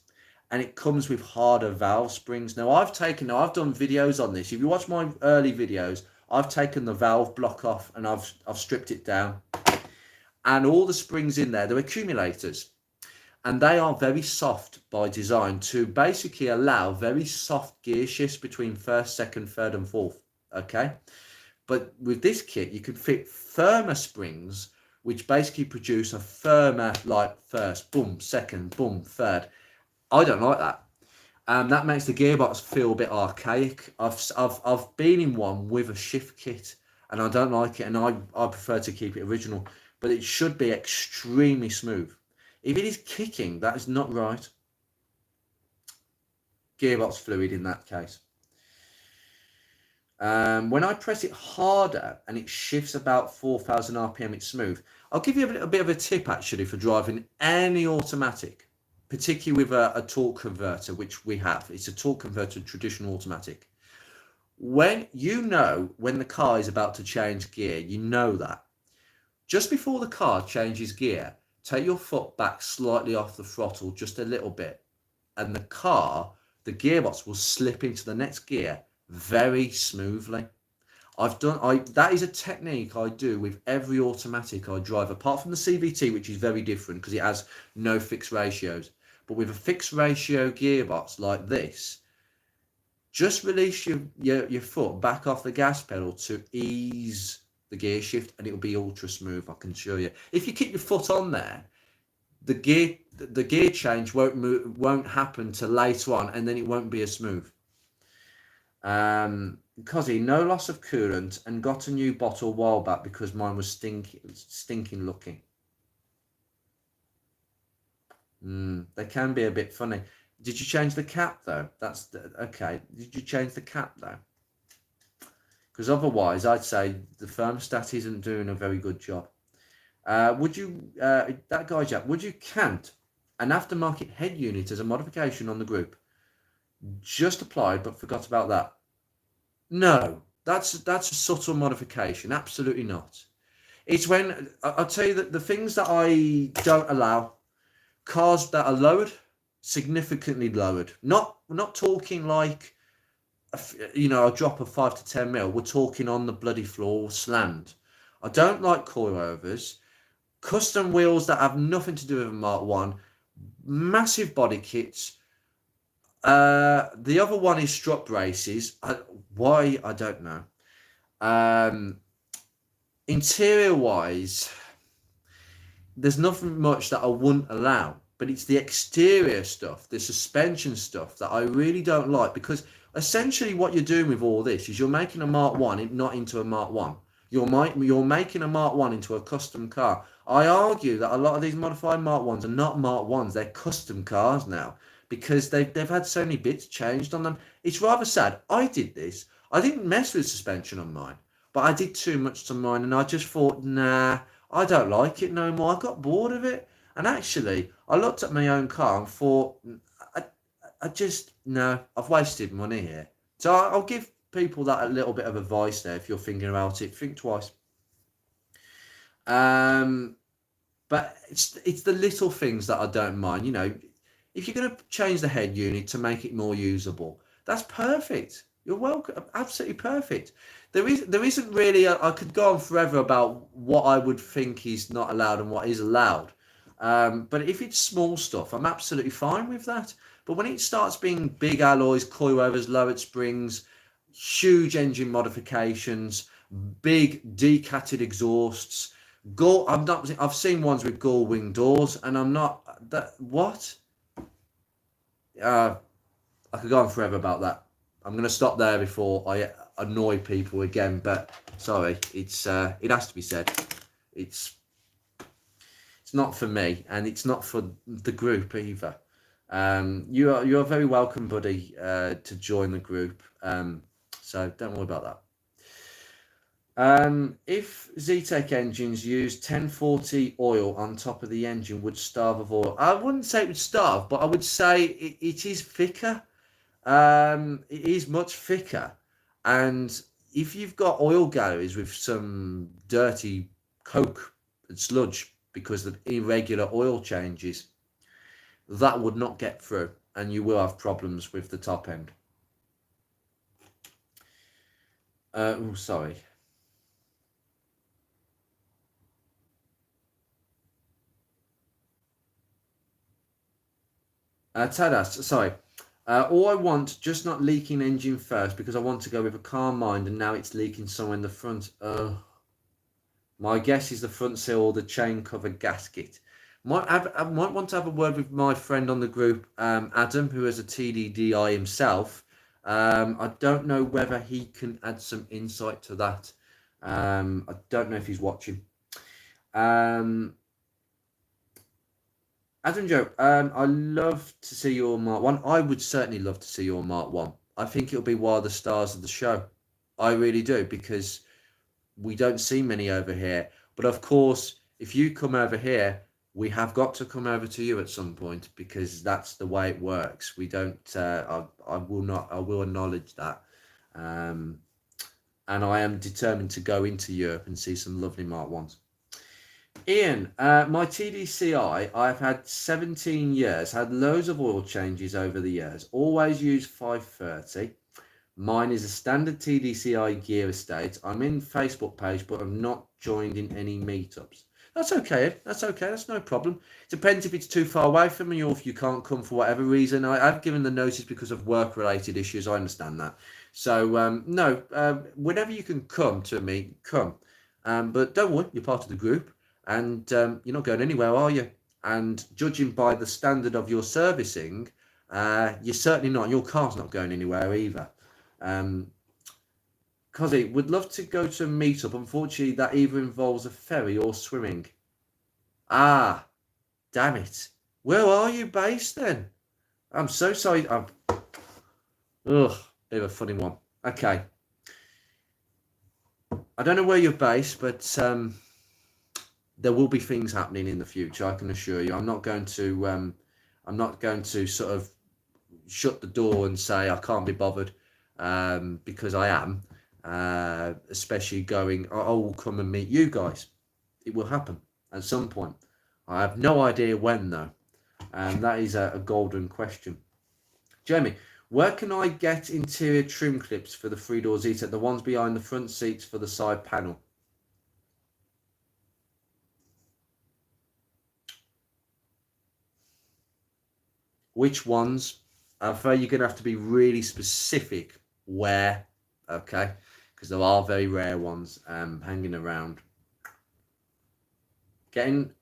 Speaker 1: and it comes with harder valve springs. Now I've done videos on this. If you watch my early videos, I've taken the valve block off and I've stripped it down, and all the springs in there, they're accumulators, and they are very soft by design to basically allow very soft gear shifts between first, second, third and fourth. Okay, but with this kit you can fit firmer springs, which basically produce a firmer, like first, boom, second, boom, third. I don't like that. That makes the gearbox feel a bit archaic. I've been in one with a shift kit, and I don't like it, and I prefer to keep it original. But it should be extremely smooth. If it is kicking, that is not right. Gearbox fluid in that case. When I press it harder and it shifts about 4,000 RPM, it's smooth. I'll give you a bit of a tip actually for driving any automatic, particularly with a torque converter, which we have. It's a torque converter, traditional automatic. When the car is about to change gear, you know that. Just before the car changes gear, take your foot back slightly off the throttle, just a little bit, and the gearbox will slip into the next gear very smoothly. That is a technique I do with every automatic I drive, apart from the CVT, which is very different because it has no fixed ratios. But with a fixed ratio gearbox like this, just release your foot back off the gas pedal to ease the gear shift, and it will be ultra smooth, I can assure you. If you keep your foot on there, the gear change won't happen till later on, and then it won't be as smooth. Cozzy, no loss of coolant, and got a new bottle a while back because mine was stinking looking. They can be a bit funny. Did you change the cap though? Okay. Did you change the cap though? Because otherwise, I'd say the thermostat isn't doing a very good job. Would you count an aftermarket head unit as a modification on the group? Just applied, but forgot about that. No, that's a subtle modification. Absolutely not. It's when I'll tell you that the things that I don't allow, cars that are lowered, significantly lowered. Not talking like a drop of 5 to 10 mil. We're talking on the bloody floor, slammed. I don't like coilovers. Custom wheels that have nothing to do with a Mark 1. Massive body kits. The other one is strut braces. Why? I don't know. Interior wise, there's nothing much that I wouldn't allow, but it's the exterior stuff, the suspension stuff that I really don't like, because essentially what you're doing with all this is you're making a Mark 1 not into a Mark 1. You're making a Mark 1 into a custom car. I argue that a lot of these modified Mark 1s are not Mark 1s, they're custom cars now, because they've had so many bits changed on them. It's rather sad. I did this. I didn't mess with suspension on mine, but I did too much to mine, and I just thought, nah, I don't like it no more. I got bored of it. And actually, I looked at my own car and thought, no, I've wasted money here. So I'll give people that a little bit of advice there. If you're thinking about it, think twice. But it's the little things that I don't mind. If you're going to change the head unit to make it more usable, that's perfect. You're welcome. Absolutely perfect. There isn't really. I could go on forever about what I would think is not allowed and what is allowed. But if it's small stuff, I'm absolutely fine with that. But when it starts being big alloys, coilovers, lowered springs, huge engine modifications, big decatted exhausts, I've seen ones with gull wing doors, and I'm not that. What? I could go on forever about that. I'm going to stop there before I annoy people again. But sorry, it has to be said. It's not for me, and it's not for the group either. You're very welcome, buddy, to join the group. So don't worry about that. If Zetec engines use 1040 oil on top of the engine, would starve of oil? I wouldn't say it would starve, but I would say it is thicker. It is much thicker, and if you've got oil galleries with some dirty coke and sludge because of irregular oil changes, that would not get through, and you will have problems with the top end. Sorry. Tadas, sorry. All I want, just not leaking engine first, because I want to go with a calm mind, and now it's leaking somewhere in the front. My guess is the front seal or the chain cover gasket. I might want to have a word with my friend on the group, Adam, who has a TDDI himself. I don't know whether he can add some insight to that. I don't know if he's watching. Adam Joe, I love to see your Mark 1. I would certainly love to see your Mark 1. I think it'll be one of the stars of the show. I really do, because we don't see many over here. But of course, if you come over here, we have got to come over to you at some point, because that's the way it works. We don't. I will not. I will acknowledge that, and I am determined to go into Europe and see some lovely Mark 1s. Ian, my TDCI, I've had 17 years, had loads of oil changes over the years, always use 530. Mine is a standard TDCI gear estate. I'm in Facebook page, but I'm not joined in any meetups. That's okay. That's okay. That's no problem. Depends if it's too far away from me or if you can't come for whatever reason. I've given the notice because of work-related issues. I understand that. So, no, whenever you can come to me, come. But don't worry, you're part of the group. And you're not going anywhere, are you? And judging by the standard of your servicing, you're certainly not. Your car's not going anywhere either. Cozzy, would love to go to a meetup. Unfortunately, that either involves a ferry or swimming. Ah, damn it. Where are you based then? I'm so sorry. Ugh, bit of a funny one. Okay. I don't know where you're based, but there will be things happening in the future, I can assure you. I'm not going to sort of shut the door and say I can't be bothered, because I am, especially going, I will come and meet you guys. It will happen at some point. I have no idea when, though, and that is a golden question. Jeremy, where can I get interior trim clips for the 3-door Zeta, the ones behind the front seats for the side panel? Which ones? I'm afraid you're going to have to be really specific where, okay? Because there are very rare ones hanging around. Getting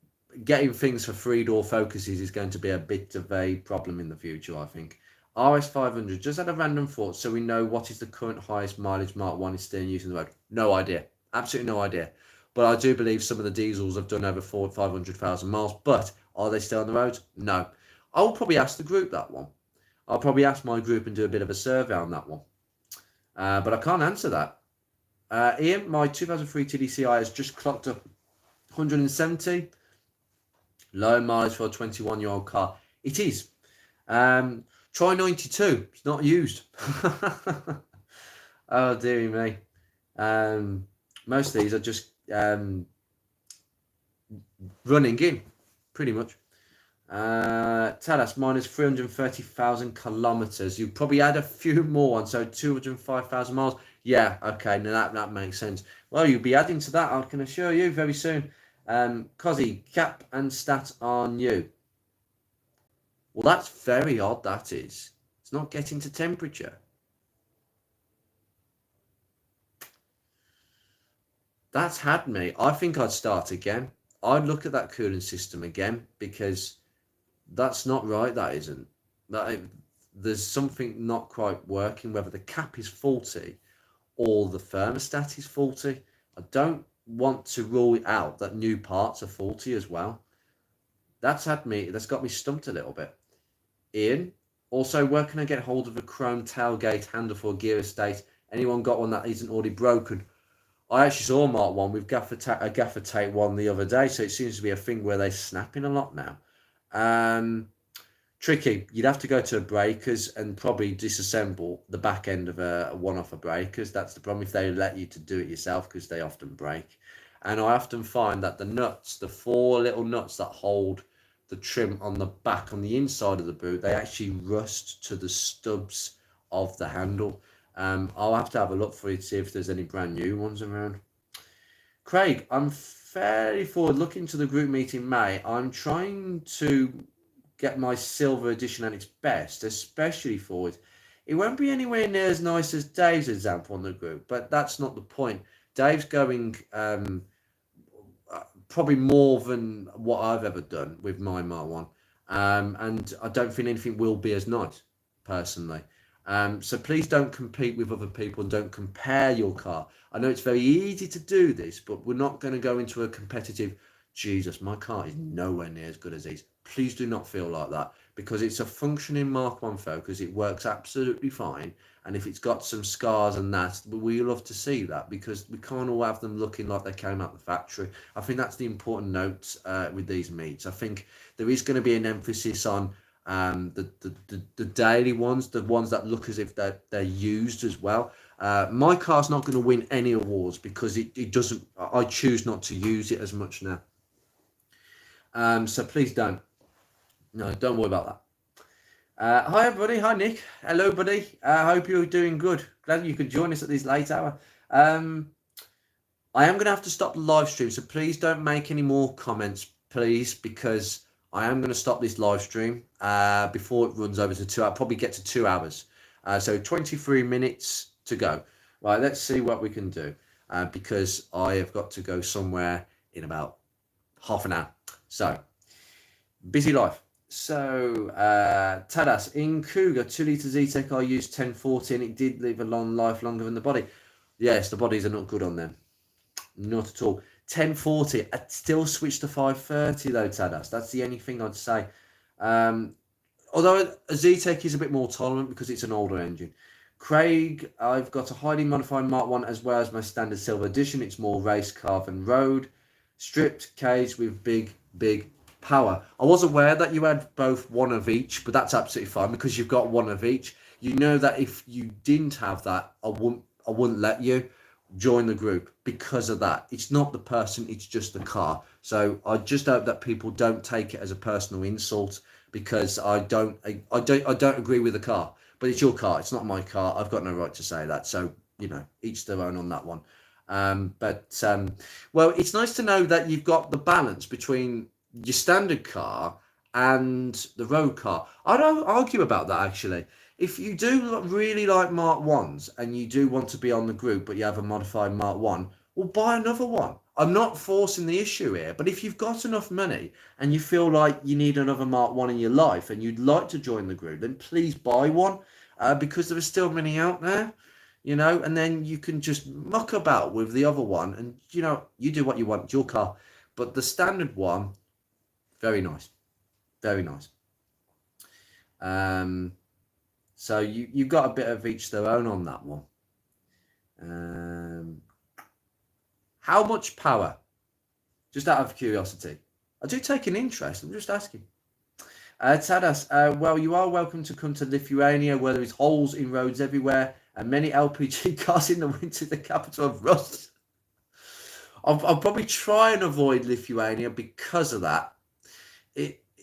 Speaker 1: things for 3-door Focuses is going to be a bit of a problem in the future, I think. RS500, just had a random thought, so we know what is the current highest mileage Mark 1 is still in use on the road. No idea. Absolutely no idea. But I do believe some of the diesels have done over 500,000 miles. But are they still on the road? No. I'll probably ask the group that one. I'll probably ask my group and do a bit of a survey on that one. But I can't answer that. Ian, my 2003 TDCI has just clocked up 170. Low mileage for a 21-year-old car. It is. Try 92. It's not used. Oh, dearie me. Most of these are just running in, pretty much. Tell us, mine is 330,000 kilometers. You probably add a few more on, so 205,000 miles. Yeah, okay, now that makes sense. Well, you'll be adding to that, I can assure you, very soon. Cozzy, cap and stat are new. Well, that's very odd, that is. It's not getting to temperature. That's had me. I think I'd start again. I'd look at that cooling system again, because that's not right, that isn't. There's something not quite working, whether the cap is faulty or the thermostat is faulty. I don't want to rule it out that new parts are faulty as well. That's got me stumped a little bit. Ian, also, where can I get hold of a chrome tailgate handle for a gear estate? Anyone got one that isn't already broken? I actually saw a Mark 1 with a gaffer tape one the other day, so it seems to be a thing where they're snapping a lot now. Tricky. You'd have to go to a breakers and probably disassemble the back end of a one-off of breakers. That's the problem, if they let you to do it yourself, because they often break. And I often find that the nuts, the 4 little nuts that hold the trim on the back, on the inside of the boot, they actually rust to the stubs of the handle. I'll have to have a look for you to see if there's any brand new ones around. Craig, I'm fairly forward looking to the group meet in May. I'm trying to get my silver edition at its best, especially forward. It won't be anywhere near as nice as Dave's example on the group, but that's not the point. Dave's going probably more than what I've ever done with my Mark 1. And I don't think anything will be as nice, personally. So please don't compete with other people and don't compare your car. I know it's very easy to do this, but we're not going to go into a competitive, Jesus, my car is nowhere near as good as these. Please do not feel like that, because it's a functioning Mark 1 Focus. It works absolutely fine. And if it's got some scars and that, we love to see that, because we can't all have them looking like they came out the factory. I think that's the important note with these meets. I think there is going to be an emphasis on the daily ones, the ones that look as if they're used as well. My car's not going to win any awards because it doesn't. I choose not to use it as much now. So please don't. No, don't worry about that. Hi everybody, hi Nick, hello buddy, I hope you're doing good, glad you could join us at this late hour. I am going to have to stop the live stream, so please don't make any more comments, please, because I am going to stop this live stream before it runs over to 2 hours, probably get to 2 hours, so 23 minutes to go. Right, let's see what we can do, because I have got to go somewhere in about half an hour, so busy life. So, Tadas, in Cougar 2-litre Z-Tech, I used 1040 and it did live a long life, longer than the body. Yes, the bodies are not good on them. Not at all. 1040, I'd still switch to 530 though, Tadas. That's the only thing I'd say. Although a Z-Tech is a bit more tolerant because it's an older engine. Craig, I've got a highly modified Mark 1 as well as my standard silver edition. It's more race car than road. Stripped cage with big power. I was aware that you had both one of each, but that's absolutely fine because you've got one of each. You know that if you didn't have that, I wouldn't let you join the group because of that. It's not the person, it's just the car. So I just hope that people don't take it as a personal insult, because I don't agree with the car, but it's your car. It's not my car. I've got no right to say that. So, you know, each their own on that one. Well, it's nice to know that you've got the balance between your standard car and the road car. I don't argue about that, actually. If you do really like Mark 1s and you do want to be on the group, but you have a modified Mark 1, well, buy another one. I'm not forcing the issue here, but if you've got enough money and you feel like you need another Mark 1 in your life and you'd like to join the group, then please buy one, because there are still many out there, you know, and then you can just muck about with the other one and, you know, you do what you want. It's your car. But the standard one, very nice. Very nice. So you got a bit of each their own on that one. How much power? Just out of curiosity. I do take an interest. I'm just asking. Tadas, well, you are welcome to come to Lithuania, where there is holes in roads everywhere and many LPG cars in the winter, the capital of rust. I'll probably try and avoid Lithuania because of that.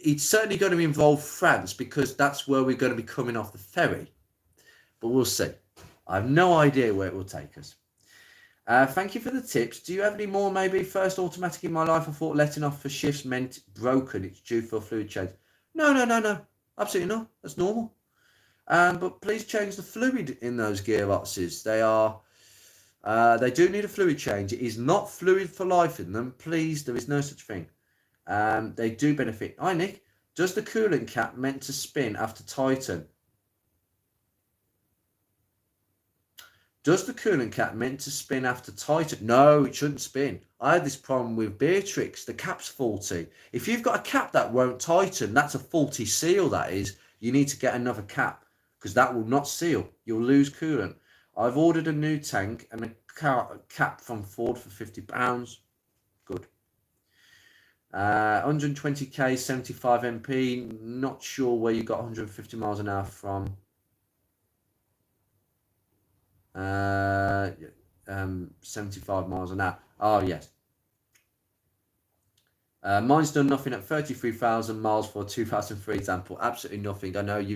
Speaker 1: It's certainly going to involve France, because that's where we're going to be coming off the ferry. But we'll see. I have no idea where it will take us. Thank you for the tips. Do you have any more? Maybe first automatic in my life, I thought letting off for shifts meant broken. It's due for a fluid change. No. Absolutely not. That's normal. But please change the fluid in those gearboxes. They do need a fluid change. It is not fluid for life in them. Please, there is no such thing. They do benefit. Hi, Nick. Does the coolant cap meant to spin after Titan? Does the coolant cap meant to spin after Titan? No, it shouldn't spin. I had this problem with Beatrix. The cap's faulty. If you've got a cap that won't tighten, that's a faulty seal, that is. You need to get another cap, because that will not seal. You'll lose coolant. I've ordered a new tank and a cap from Ford for £50. Good. 120k, 75 MP. Not sure where you got 150 miles an hour from. 75 miles an hour. Oh, yes. Mine's done nothing at 33,000 miles for a 2003 example. Absolutely nothing. I know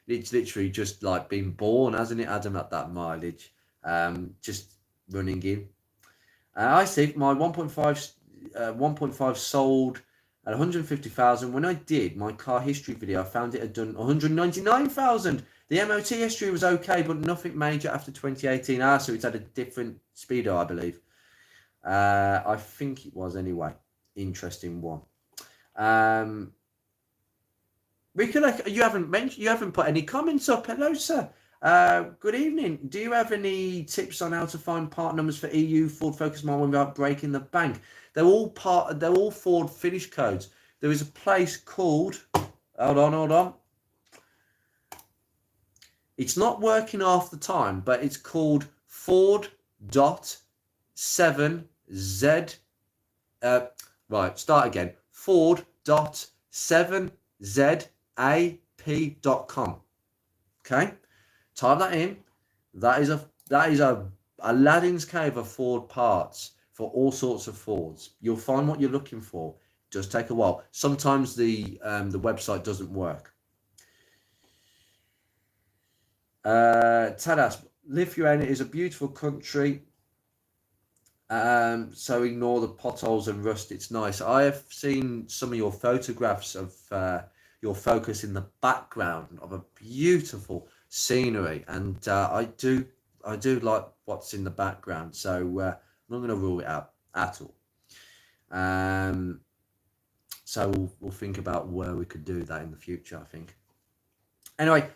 Speaker 1: it's literally just like been born, hasn't it, Adam, at that mileage? Just running in. I see my 1.5 sold at 150,000. When I did my car history video, I found it had done 199,000. The MOT history was okay, but nothing major after 2018. So it's had a different speedo, I believe. I think it was anyway. interesting one. Ricola, you haven't put any comments up. Hello, sir. Good evening. Do you have any tips on how to find part numbers for EU Ford Focus Mark 1 without breaking the bank? They're all Ford finish codes. There is a place called, hold on. It's not working half the time, but it's called Ford.7Z. Right, start again. Ford.7ZAP.com. Okay, type that in. That is a Aladdin's cave of Ford parts for all sorts of Fords. You'll find what you're looking for. It does take a while. Sometimes the website doesn't work. Tadas, Lithuania is a beautiful country. So ignore the potholes and rust. It's nice. I have seen some of your photographs of your Focus in the background of a beautiful scenery, and I do like what's in the background. So I'm not going to rule it out at all. So we'll think about where we could do that in the future, I think. Anyway,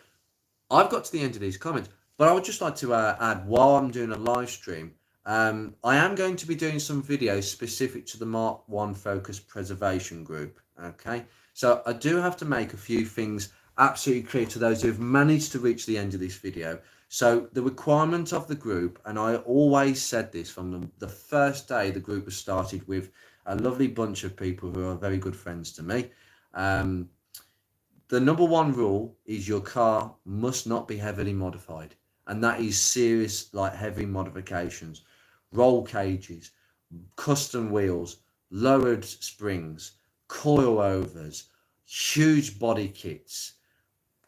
Speaker 1: I've got to the end of these comments, but I would just like to add, while I'm doing a live stream, I am going to be doing some videos specific to the Mark 1 Focus Preservation Group. Okay, so I do have to make a few things absolutely clear to those who have managed to reach the end of this video. So the requirement of the group, and I always said this from the first day the group was started with a lovely bunch of people who are very good friends to me. The number one rule is your car must not be heavily modified. And that is serious, like heavy modifications, roll cages, custom wheels, lowered springs, coilovers, huge body kits,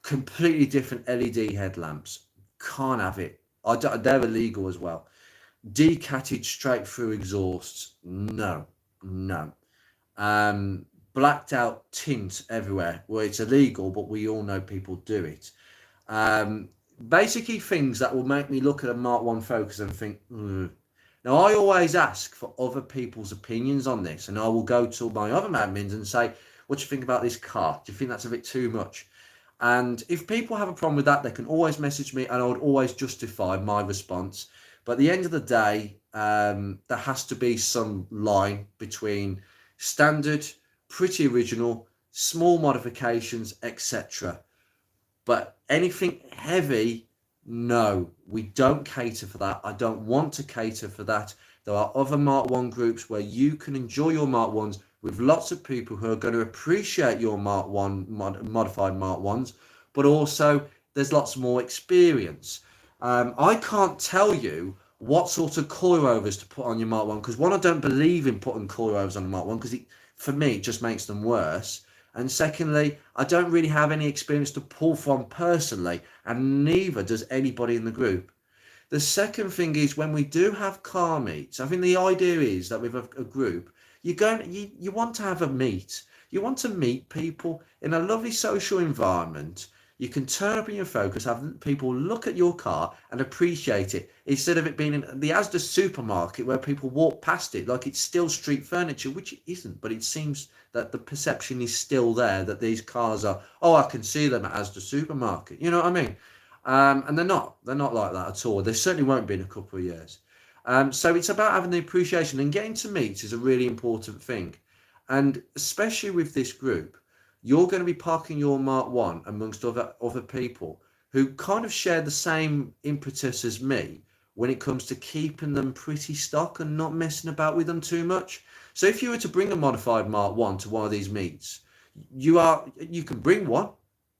Speaker 1: completely different LED headlamps. Can't have it. They're illegal as well. Decatted straight through exhausts. No. Blacked out tint everywhere. Well, it's illegal, but we all know people do it. Basically things that will make me look at a Mark 1 Focus and think, Ugh. Now I always ask for other people's opinions on this, and I will go to my other admins and say, what do you think about this car? Do you think that's a bit too much? And if people have a problem with that, they can always message me, and I would always justify my response. But at the end of the day, there has to be some line between standard, pretty original, small modifications, etc. But anything heavy, no, we don't cater for that. I don't want to cater for that. There are other Mark 1 groups where you can enjoy your Mark 1s with lots of people who are going to appreciate your Mark 1 modified Mark 1s, but also there's lots more experience. I can't tell you what sort of coilovers to put on your Mark 1 because, one, I don't believe in putting coilovers on the Mark 1 because for me it just makes them worse. And secondly, I don't really have any experience to pull from personally, and neither does anybody in the group. The second thing is, when we do have car meets, I think the idea is that with a group, you want to have a meet. You want to meet people in a lovely social environment. You can turn up in your Focus, have people look at your car and appreciate it, instead of it being in the Asda supermarket where people walk past it like it's still street furniture, which it isn't, but it seems that the perception is still there that these cars are, oh, I can see them at Asda supermarket. You know what I mean? And they're not like that at all. They certainly won't be in a couple of years. So it's about having the appreciation, and getting to meet is a really important thing. And especially with this group, you're going to be parking your Mark 1 amongst other people who kind of share the same impetus as me when it comes to keeping them pretty stock and not messing about with them too much. So if you were to bring a modified Mark 1 to one of these meets, you can bring one,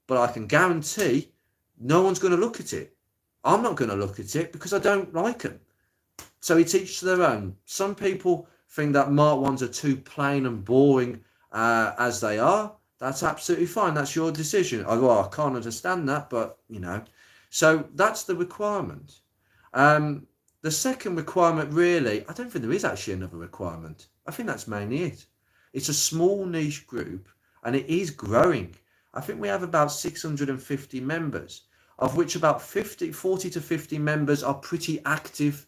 Speaker 1: but I can guarantee no one's going to look at it. I'm not going to look at it because I don't like them. So it's each to their own. Some people think that Mark 1s are too plain and boring as they are. That's absolutely fine. That's your decision. I can't understand that, but, you know. So that's the requirement. The second requirement, really, I don't think there is actually another requirement. I think that's mainly it. It's a small niche group, and it is growing. I think we have about 650 members, of which about 40 to 50 members are pretty active,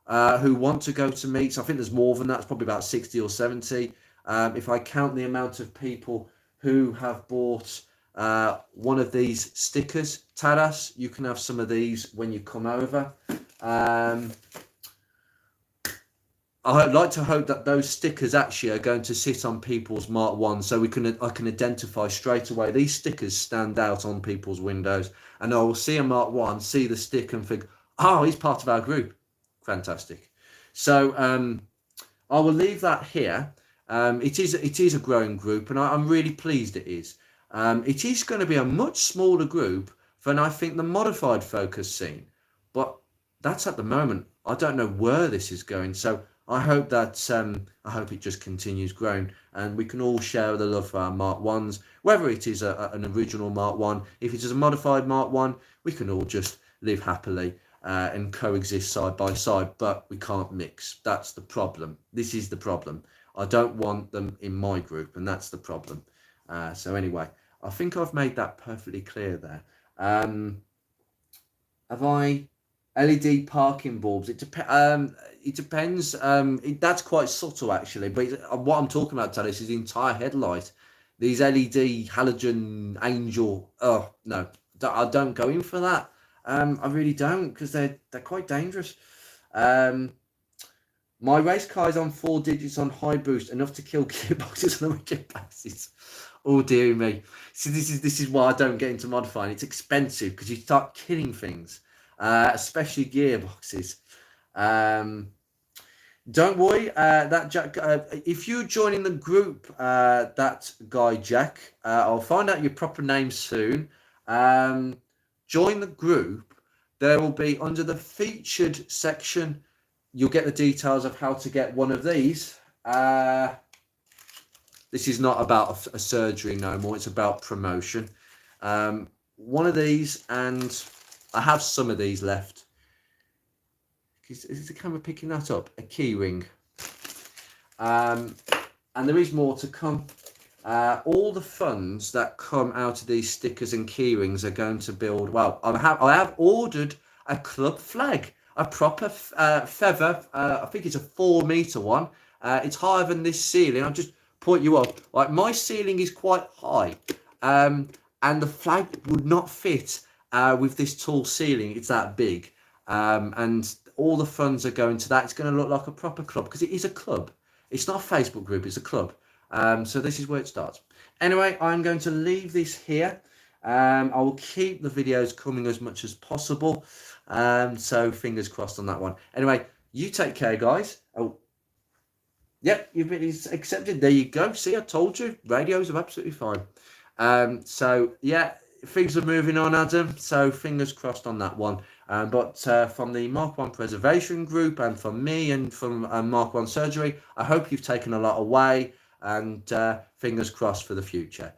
Speaker 1: who want to go to meets. I think there's more than that. It's probably about 60 or 70. If I count the amount of people who have bought one of these stickers, Taras, you can have some of these when you come over. I'd like to hope that those stickers actually are going to sit on people's Mark 1, so I can identify straight away. These stickers stand out on people's windows, and I will see a Mark 1, see the sticker and think, oh, he's part of our group. Fantastic. So I will leave that here. It is a growing group, and I'm really pleased it is. It is going to be a much smaller group than I think the modified focus scene, but that's at the moment. I don't know where this is going, so I hope that I hope it just continues growing, and we can all share the love for our Mark 1s, whether it is an original Mark 1, if it is a modified Mark 1, we can all just live happily and coexist side by side, but we can't mix. That's the problem. This is the problem. I don't want them in my group, and that's the problem. So anyway, I think I've made that perfectly clear there. Have I? LED parking bulbs. It depends. That's quite subtle actually. But what I'm talking about, Talis, is the entire headlight. These LED halogen angel. Oh no, I don't go in for that. I really don't, because they're quite dangerous. My race car is on 4 digits on high boost, enough to kill gearboxes on the wicked passes. Oh dear me. See, this is why I don't get into modifying. It's expensive because you start killing things. Especially gearboxes. Don't worry, that Jack. If you're joining the group, that guy Jack, I'll find out your proper name soon. Join the group. There will be, under the featured section, you'll get the details of how to get one of these. This is not about a surgery no more. It's about promotion. One of these, and I have some of these left. Is the camera picking that up? A key ring. And there is more to come. All the funds that come out of these stickers and key rings are going to build. Well, I have ordered a club flag, a proper feather. I think it's a 4-meter one. It's higher than this ceiling. I'll just point you up. Like, my ceiling is quite high, and the flag would not fit with this tall ceiling. It's that big, and all the funds are going to that. It's going to look like a proper club, because it is a club. It's not a Facebook group, it's a club. So this is where it starts. Anyway, I'm going to leave this here. I will keep the videos coming as much as possible, so fingers crossed on that one. Anyway, you take care, guys. Oh, yep, you've been accepted. There you go. See, I told you, radios are absolutely fine. So yeah, things are moving on, Adam, so fingers crossed on that one. But from the Mark 1 preservation group, and from me, and from Mark 1 surgery, I hope you've taken a lot away, and fingers crossed for the future.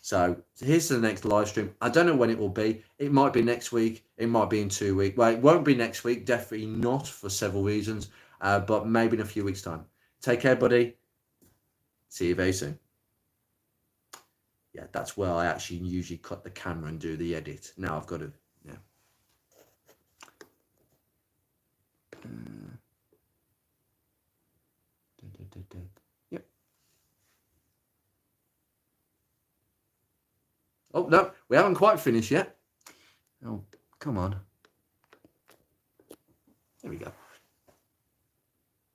Speaker 1: So here's the next live stream. I don't know when it will be. It might be next week, it might be in 2 weeks. Well, it won't be next week, definitely not, for several reasons, but maybe in a few weeks' time. Take care, buddy. See you very soon. Yeah, that's where I actually usually cut the camera and do the edit. Now I've got to, yeah. Yep. Oh, no, we haven't quite finished yet. Oh, come on. There we go.